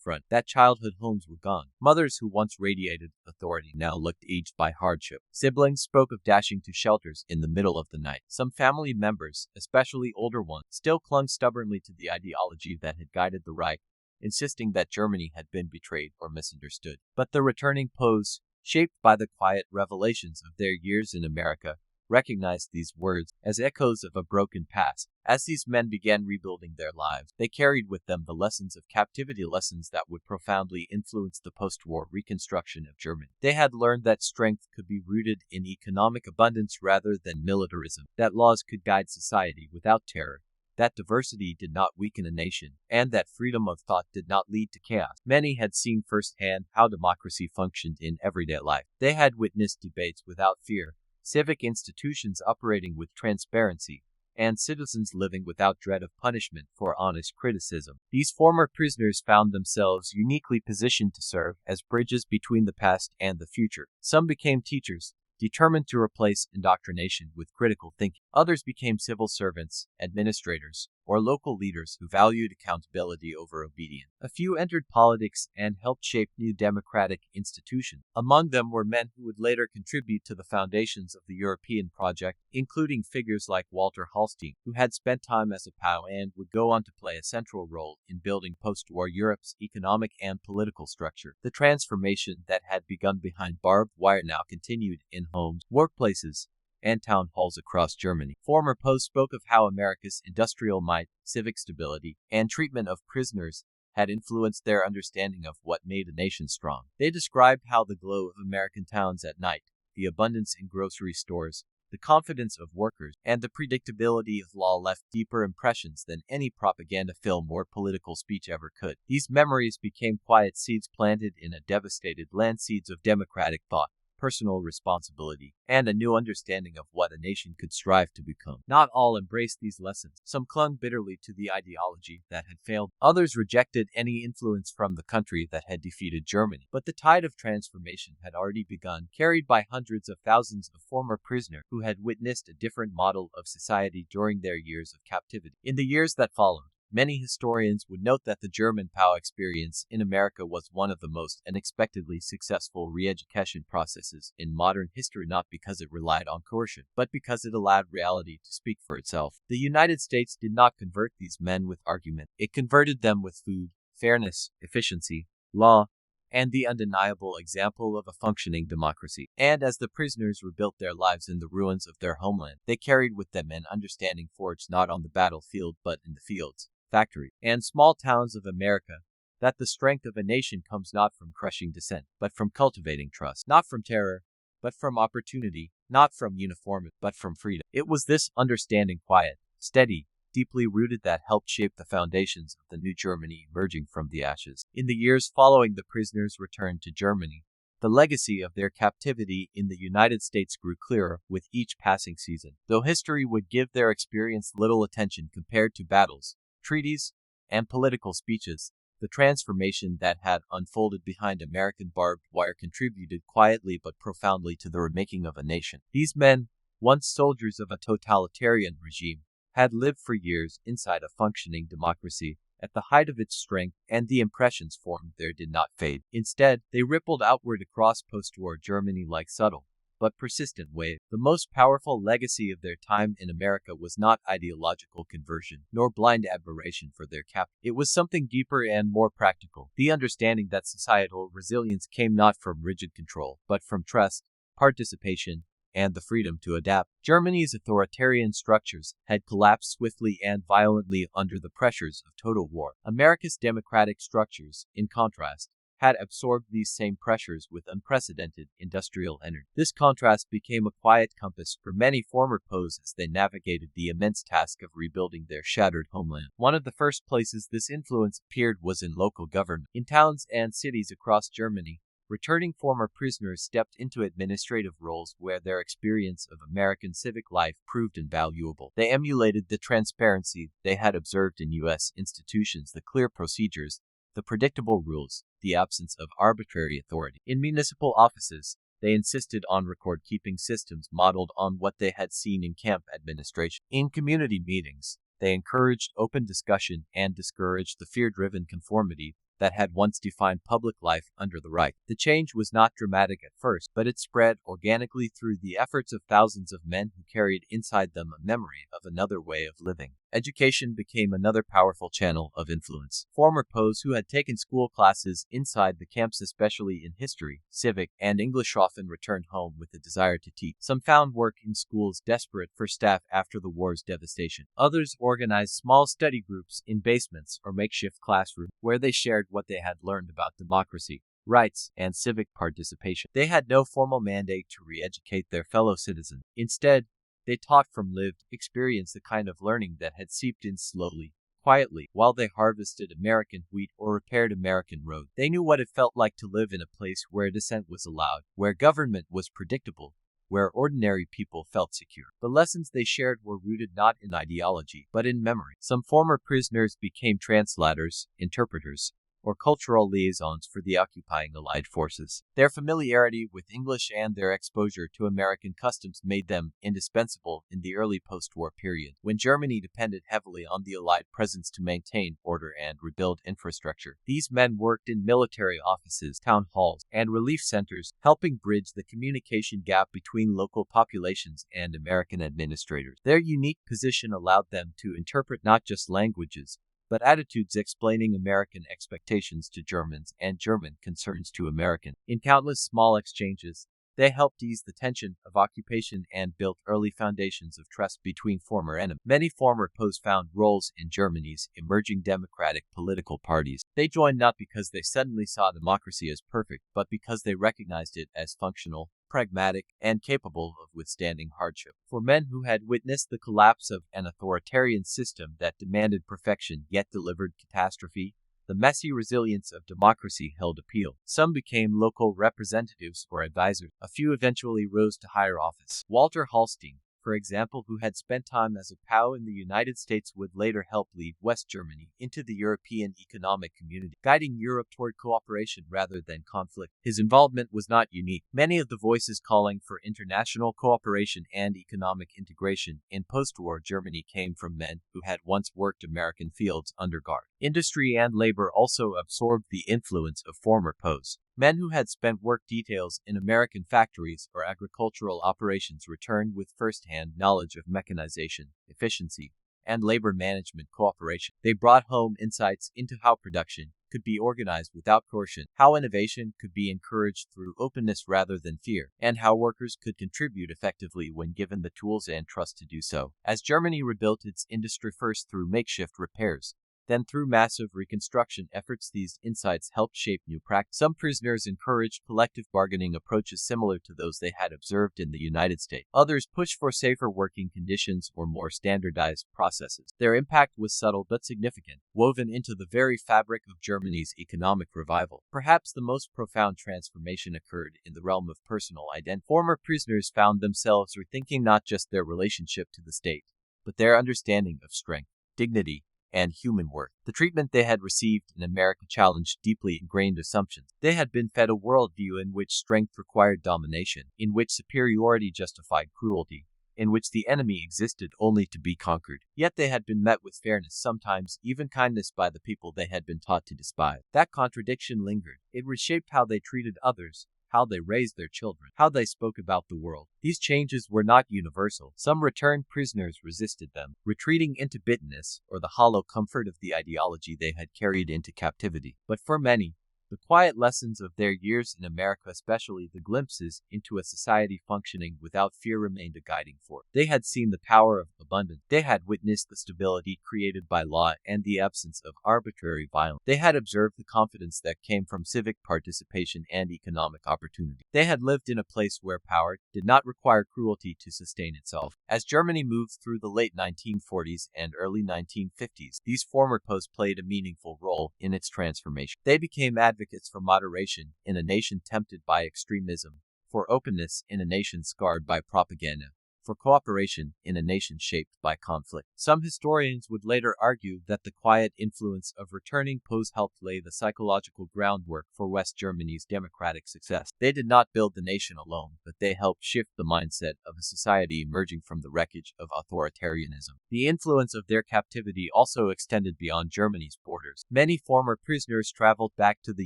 Front, that childhood homes were gone. Mothers who once radiated authority now looked aged by hardship. Siblings spoke of dashing to shelters in the middle of the night. Some family members, especially older ones, still clung stubbornly to the ideology that had guided the Reich, insisting that Germany had been betrayed or misunderstood. But the returning POWs, shaped by the quiet revelations of their years in America, recognized these words as echoes of a broken past. As these men began rebuilding their lives, they carried with them the lessons of captivity, lessons that would profoundly influence the post-war reconstruction of Germany. They had learned that strength could be rooted in economic abundance rather than militarism, that laws could guide society without terror, that diversity did not weaken a nation, and that freedom of thought did not lead to chaos. Many had seen firsthand how democracy functioned in everyday life. They had witnessed debates without fear, civic institutions operating with transparency, and citizens living without dread of punishment for honest criticism. These former prisoners found themselves uniquely positioned to serve as bridges between the past and the future. Some became teachers, determined to replace indoctrination with critical thinking. Others became civil servants, administrators, or local leaders who valued accountability over obedience. A few entered politics and helped shape new democratic institutions. Among them were men who would later contribute to the foundations of the European project, including figures like Walter Hallstein, who had spent time as a POW and would go on to play a central role in building post-war Europe's economic and political structure. The transformation that had begun behind barbed wire now continued in homes, workplaces, and town halls across Germany. Former POWs spoke of how America's industrial might, civic stability, and treatment of prisoners had influenced their understanding of what made a nation strong. They described how the glow of American towns at night, the abundance in grocery stores, the confidence of workers, and the predictability of law left deeper impressions than any propaganda film or political speech ever could. These memories became quiet seeds planted in a devastated land, seeds of democratic thought, personal responsibility, and a new understanding of what a nation could strive to become. Not all embraced these lessons. Some clung bitterly to the ideology that had failed. Others rejected any influence from the country that had defeated Germany. But the tide of transformation had already begun, carried by hundreds of thousands of former prisoners who had witnessed a different model of society during their years of captivity. In the years that followed, many historians would note that the German POW experience in America was one of the most unexpectedly successful re-education processes in modern history, not because it relied on coercion, but because it allowed reality to speak for itself. The United States did not convert these men with argument. It converted them with food, fairness, efficiency, law, and the undeniable example of a functioning democracy. And as the prisoners rebuilt their lives in the ruins of their homeland, they carried with them an understanding forged not on the battlefield but in the fields, factories, and small towns of America, that the strength of a nation comes not from crushing dissent, but from cultivating trust, not from terror, but from opportunity, not from uniformity, but from freedom. It was this understanding, quiet, steady, deeply rooted, that helped shape the foundations of the new Germany emerging from the ashes. In the years following the prisoners' return to Germany, the legacy of their captivity in the United States grew clearer with each passing season. Though history would give their experience little attention compared to battles, treaties, and political speeches, the transformation that had unfolded behind American barbed wire contributed quietly but profoundly to the remaking of a nation. These men, once soldiers of a totalitarian regime, had lived for years inside a functioning democracy at the height of its strength, and the impressions formed there did not fade. Instead, they rippled outward across post-war Germany like subtle, but persistent way. The most powerful legacy of their time in America was not ideological conversion, nor blind admiration for their captors. It was something deeper and more practical. The understanding that societal resilience came not from rigid control, but from trust, participation, and the freedom to adapt. Germany's authoritarian structures had collapsed swiftly and violently under the pressures of total war. America's democratic structures, in contrast, had absorbed these same pressures with unprecedented industrial energy. This contrast became a quiet compass for many former POWs as they navigated the immense task of rebuilding their shattered homeland. One of the first places this influence appeared was in local government. In towns and cities across Germany, returning former prisoners stepped into administrative roles where their experience of American civic life proved invaluable. They emulated the transparency they had observed in U.S. institutions, the clear procedures, the predictable rules, the absence of arbitrary authority. In municipal offices, they insisted on record-keeping systems modeled on what they had seen in camp administration. In community meetings, they encouraged open discussion and discouraged the fear-driven conformity that had once defined public life under the Reich. The change was not dramatic at first, but it spread organically through the efforts of thousands of men who carried inside them a memory of another way of living. Education became another powerful channel of influence. Former POWs who had taken school classes inside the camps, especially in history, civic, and English, often returned home with a desire to teach. Some found work in schools desperate for staff after the war's devastation. Others organized small study groups in basements or makeshift classrooms where they shared what they had learned about democracy, rights, and civic participation. They had no formal mandate to re-educate their fellow citizens. Instead, they taught from lived experience, the kind of learning that had seeped in slowly, quietly, while they harvested American wheat or repaired American roads. They knew what it felt like to live in a place where dissent was allowed, where government was predictable, where ordinary people felt secure. The lessons they shared were rooted not in ideology, but in memory. Some former prisoners became translators, interpreters, or cultural liaisons for the occupying Allied forces. Their familiarity with English and their exposure to American customs made them indispensable in the early post-war period, when Germany depended heavily on the Allied presence to maintain order and rebuild infrastructure. These men worked in military offices, town halls, and relief centers, helping bridge the communication gap between local populations and American administrators. Their unique position allowed them to interpret not just languages, but attitudes, explaining American expectations to Germans and German concerns to Americans. In countless small exchanges, they helped ease the tension of occupation and built early foundations of trust between former enemies. Many former POWs found roles in Germany's emerging democratic political parties. They joined not because they suddenly saw democracy as perfect, but because they recognized it as functional, pragmatic, and capable of withstanding hardship. For men who had witnessed the collapse of an authoritarian system that demanded perfection yet delivered catastrophe, the messy resilience of democracy held appeal. Some became local representatives or advisors. A few eventually rose to higher office. Walter Hallstein, for example, who had spent time as a POW in the United States, would later help lead West Germany into the European Economic Community, guiding Europe toward cooperation rather than conflict. His involvement was not unique. Many of the voices calling for international cooperation and economic integration in post-war Germany came from men who had once worked American fields under guard. Industry and labor also absorbed the influence of former POWs. Men who had spent work details in American factories or agricultural operations returned with first-hand knowledge of mechanization, efficiency, and labor management cooperation. They brought home insights into how production could be organized without coercion, how innovation could be encouraged through openness rather than fear, and how workers could contribute effectively when given the tools and trust to do so. As Germany rebuilt its industry first through makeshift repairs, then through massive reconstruction efforts, these insights helped shape new practice. Some prisoners encouraged collective bargaining approaches similar to those they had observed in the United States. Others pushed for safer working conditions or more standardized processes. Their impact was subtle but significant, woven into the very fabric of Germany's economic revival. Perhaps the most profound transformation occurred in the realm of personal identity. Former prisoners found themselves rethinking not just their relationship to the state, but their understanding of strength, dignity, and human worth. The treatment they had received in America challenged deeply ingrained assumptions. They had been fed a worldview in which strength required domination, in which superiority justified cruelty, in which the enemy existed only to be conquered. Yet they had been met with fairness, sometimes even kindness, by the people they had been taught to despise. That contradiction lingered. It reshaped how they treated others, how they raised their children, how they spoke about the world. These changes were not universal. Some returned prisoners resisted them, retreating into bitterness or the hollow comfort of the ideology they had carried into captivity. But for many, the quiet lessons of their years in America, especially the glimpses into a society functioning without fear, remained a guiding force. They had seen the power of abundance. They had witnessed the stability created by law and the absence of arbitrary violence. They had observed the confidence that came from civic participation and economic opportunity. They had lived in a place where power did not require cruelty to sustain itself. As Germany moved through the late 1940s and early 1950s, these former posts played a meaningful role in its transformation. They became advocates for moderation in a nation tempted by extremism, for openness in a nation scarred by propaganda, for cooperation in a nation shaped by conflict. Some historians would later argue that the quiet influence of returning POWs helped lay the psychological groundwork for West Germany's democratic success. They did not build the nation alone, but they helped shift the mindset of a society emerging from the wreckage of authoritarianism. The influence of their captivity also extended beyond Germany's borders. Many former prisoners traveled back to the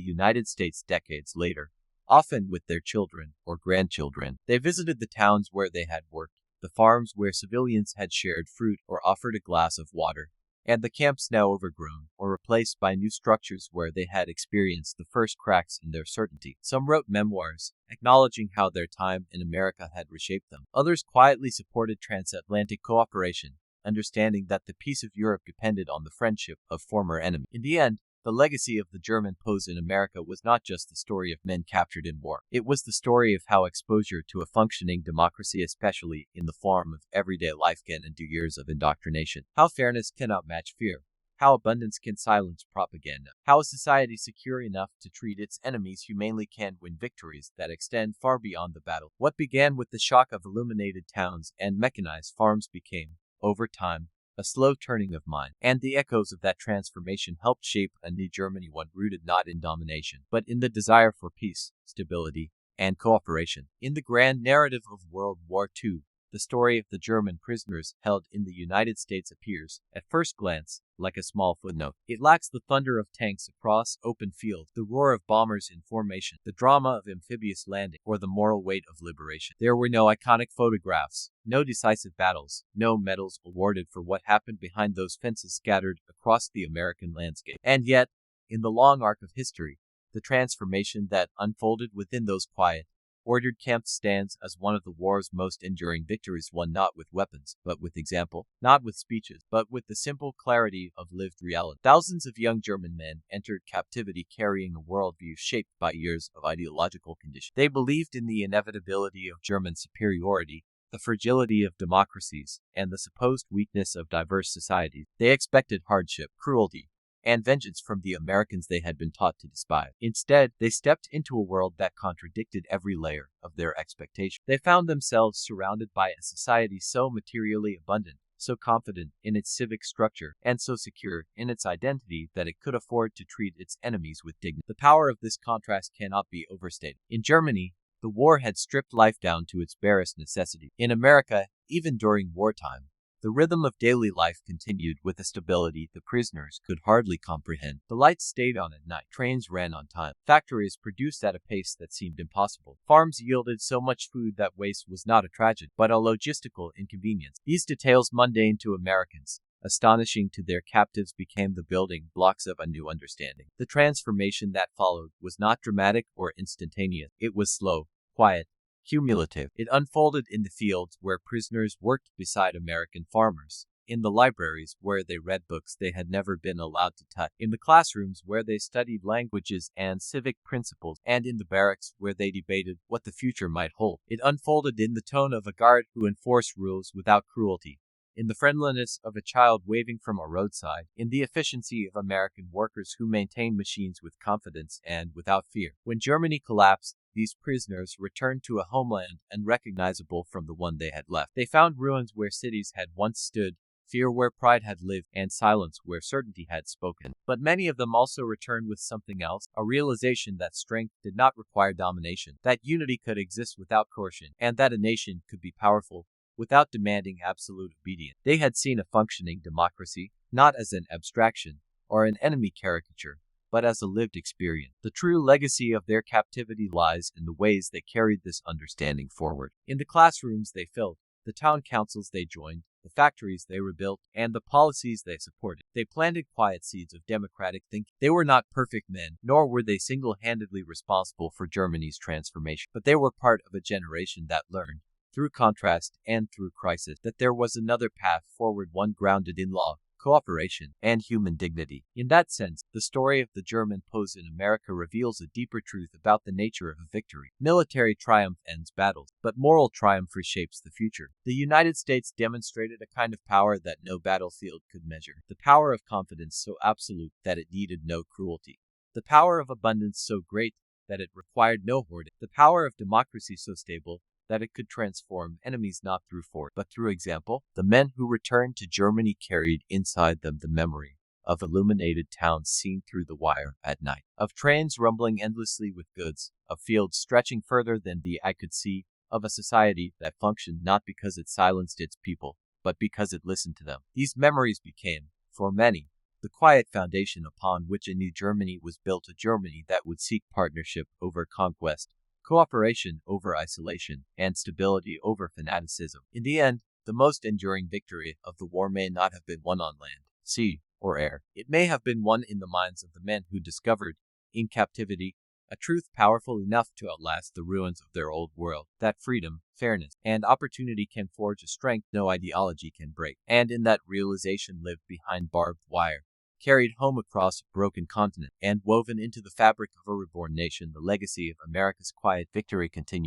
United States decades later, often with their children or grandchildren. They visited the towns where they had worked, the farms where civilians had shared fruit or offered a glass of water, and the camps now overgrown or replaced by new structures where they had experienced the first cracks in their certainty. Some wrote memoirs, acknowledging how their time in America had reshaped them. Others quietly supported transatlantic cooperation, understanding that the peace of Europe depended on the friendship of former enemies. In the end, the legacy of the German POWs in America was not just the story of men captured in war. It was the story of how exposure to a functioning democracy, especially in the form of everyday life, can undo years of indoctrination. How fairness can outmatch fear. How abundance can silence propaganda. How a society secure enough to treat its enemies humanely can win victories that extend far beyond the battle. What began with the shock of illuminated towns and mechanized farms became, over time, a slow turning of mind, and the echoes of that transformation helped shape a new Germany, one rooted not in domination, but in the desire for peace, stability, and cooperation. In the grand narrative of World War II, the story of the German prisoners held in the United States appears, at first glance, like a small footnote. It lacks the thunder of tanks across open fields, the roar of bombers in formation, the drama of amphibious landing, or the moral weight of liberation. There were no iconic photographs, no decisive battles, no medals awarded for what happened behind those fences scattered across the American landscape. And yet, in the long arc of history, the transformation that unfolded within those quiet, ordered camps stands as one of the war's most enduring victories, won not with weapons, but with example, not with speeches, but with the simple clarity of lived reality. Thousands of young German men entered captivity carrying a worldview shaped by years of ideological conditioning. They believed in the inevitability of German superiority, the fragility of democracies, and the supposed weakness of diverse societies. They expected hardship, cruelty, and vengeance from the Americans they had been taught to despise. Instead, they stepped into a world that contradicted every layer of their expectation. They found themselves surrounded by a society so materially abundant, so confident in its civic structure, and so secure in its identity that it could afford to treat its enemies with dignity. The power of this contrast cannot be overstated. In Germany, the war had stripped life down to its barest necessity. In America, even during wartime, the rhythm of daily life continued with a stability the prisoners could hardly comprehend. The lights stayed on at night, trains ran on time, factories produced at a pace that seemed impossible. Farms yielded so much food that waste was not a tragedy, but a logistical inconvenience. These details, mundane to Americans, astonishing to their captives, became the building blocks of a new understanding. The transformation that followed was not dramatic or instantaneous. It was slow, quiet, cumulative. It unfolded in the fields where prisoners worked beside American farmers, in the libraries where they read books they had never been allowed to touch, in the classrooms where they studied languages and civic principles, and in the barracks where they debated what the future might hold. It unfolded in the tone of a guard who enforced rules without cruelty, in the friendliness of a child waving from a roadside, in the efficiency of American workers who maintained machines with confidence and without fear. When Germany collapsed, these prisoners returned to a homeland unrecognizable from the one they had left. They found ruins where cities had once stood, fear where pride had lived, and silence where certainty had spoken. But many of them also returned with something else, a realization that strength did not require domination, that unity could exist without coercion, and that a nation could be powerful without demanding absolute obedience. They had seen a functioning democracy, not as an abstraction or an enemy caricature, but as a lived experience. The true legacy of their captivity lies in the ways they carried this understanding forward. In the classrooms they filled, the town councils they joined, the factories they rebuilt, and the policies they supported. They planted quiet seeds of democratic thinking. They were not perfect men, nor were they single-handedly responsible for Germany's transformation, but they were part of a generation that learned, through contrast and through crisis, that there was another path forward, one grounded in law, cooperation, and human dignity. In that sense, the story of the German POWs in America reveals a deeper truth about the nature of a victory. Military triumph ends battles, but moral triumph reshapes the future. The United States demonstrated a kind of power that no battlefield could measure, the power of confidence so absolute that it needed no cruelty, the power of abundance so great that it required no hoarding, the power of democracy so stable that it could transform enemies not through force, but through example. The men who returned to Germany carried inside them the memory of illuminated towns seen through the wire at night, of trains rumbling endlessly with goods, of fields stretching further than the eye could see, of a society that functioned not because it silenced its people, but because it listened to them. These memories became, for many, the quiet foundation upon which a new Germany was built, a Germany that would seek partnership over conquest, cooperation over isolation, and stability over fanaticism. In the end, the most enduring victory of the war may not have been won on land, sea, or air. It may have been won in the minds of the men who discovered, in captivity, a truth powerful enough to outlast the ruins of their old world, that freedom, fairness, and opportunity can forge a strength no ideology can break. And in that realization lived behind barbed wire, carried home across a broken continent, and woven into the fabric of a reborn nation, the legacy of America's quiet victory continues.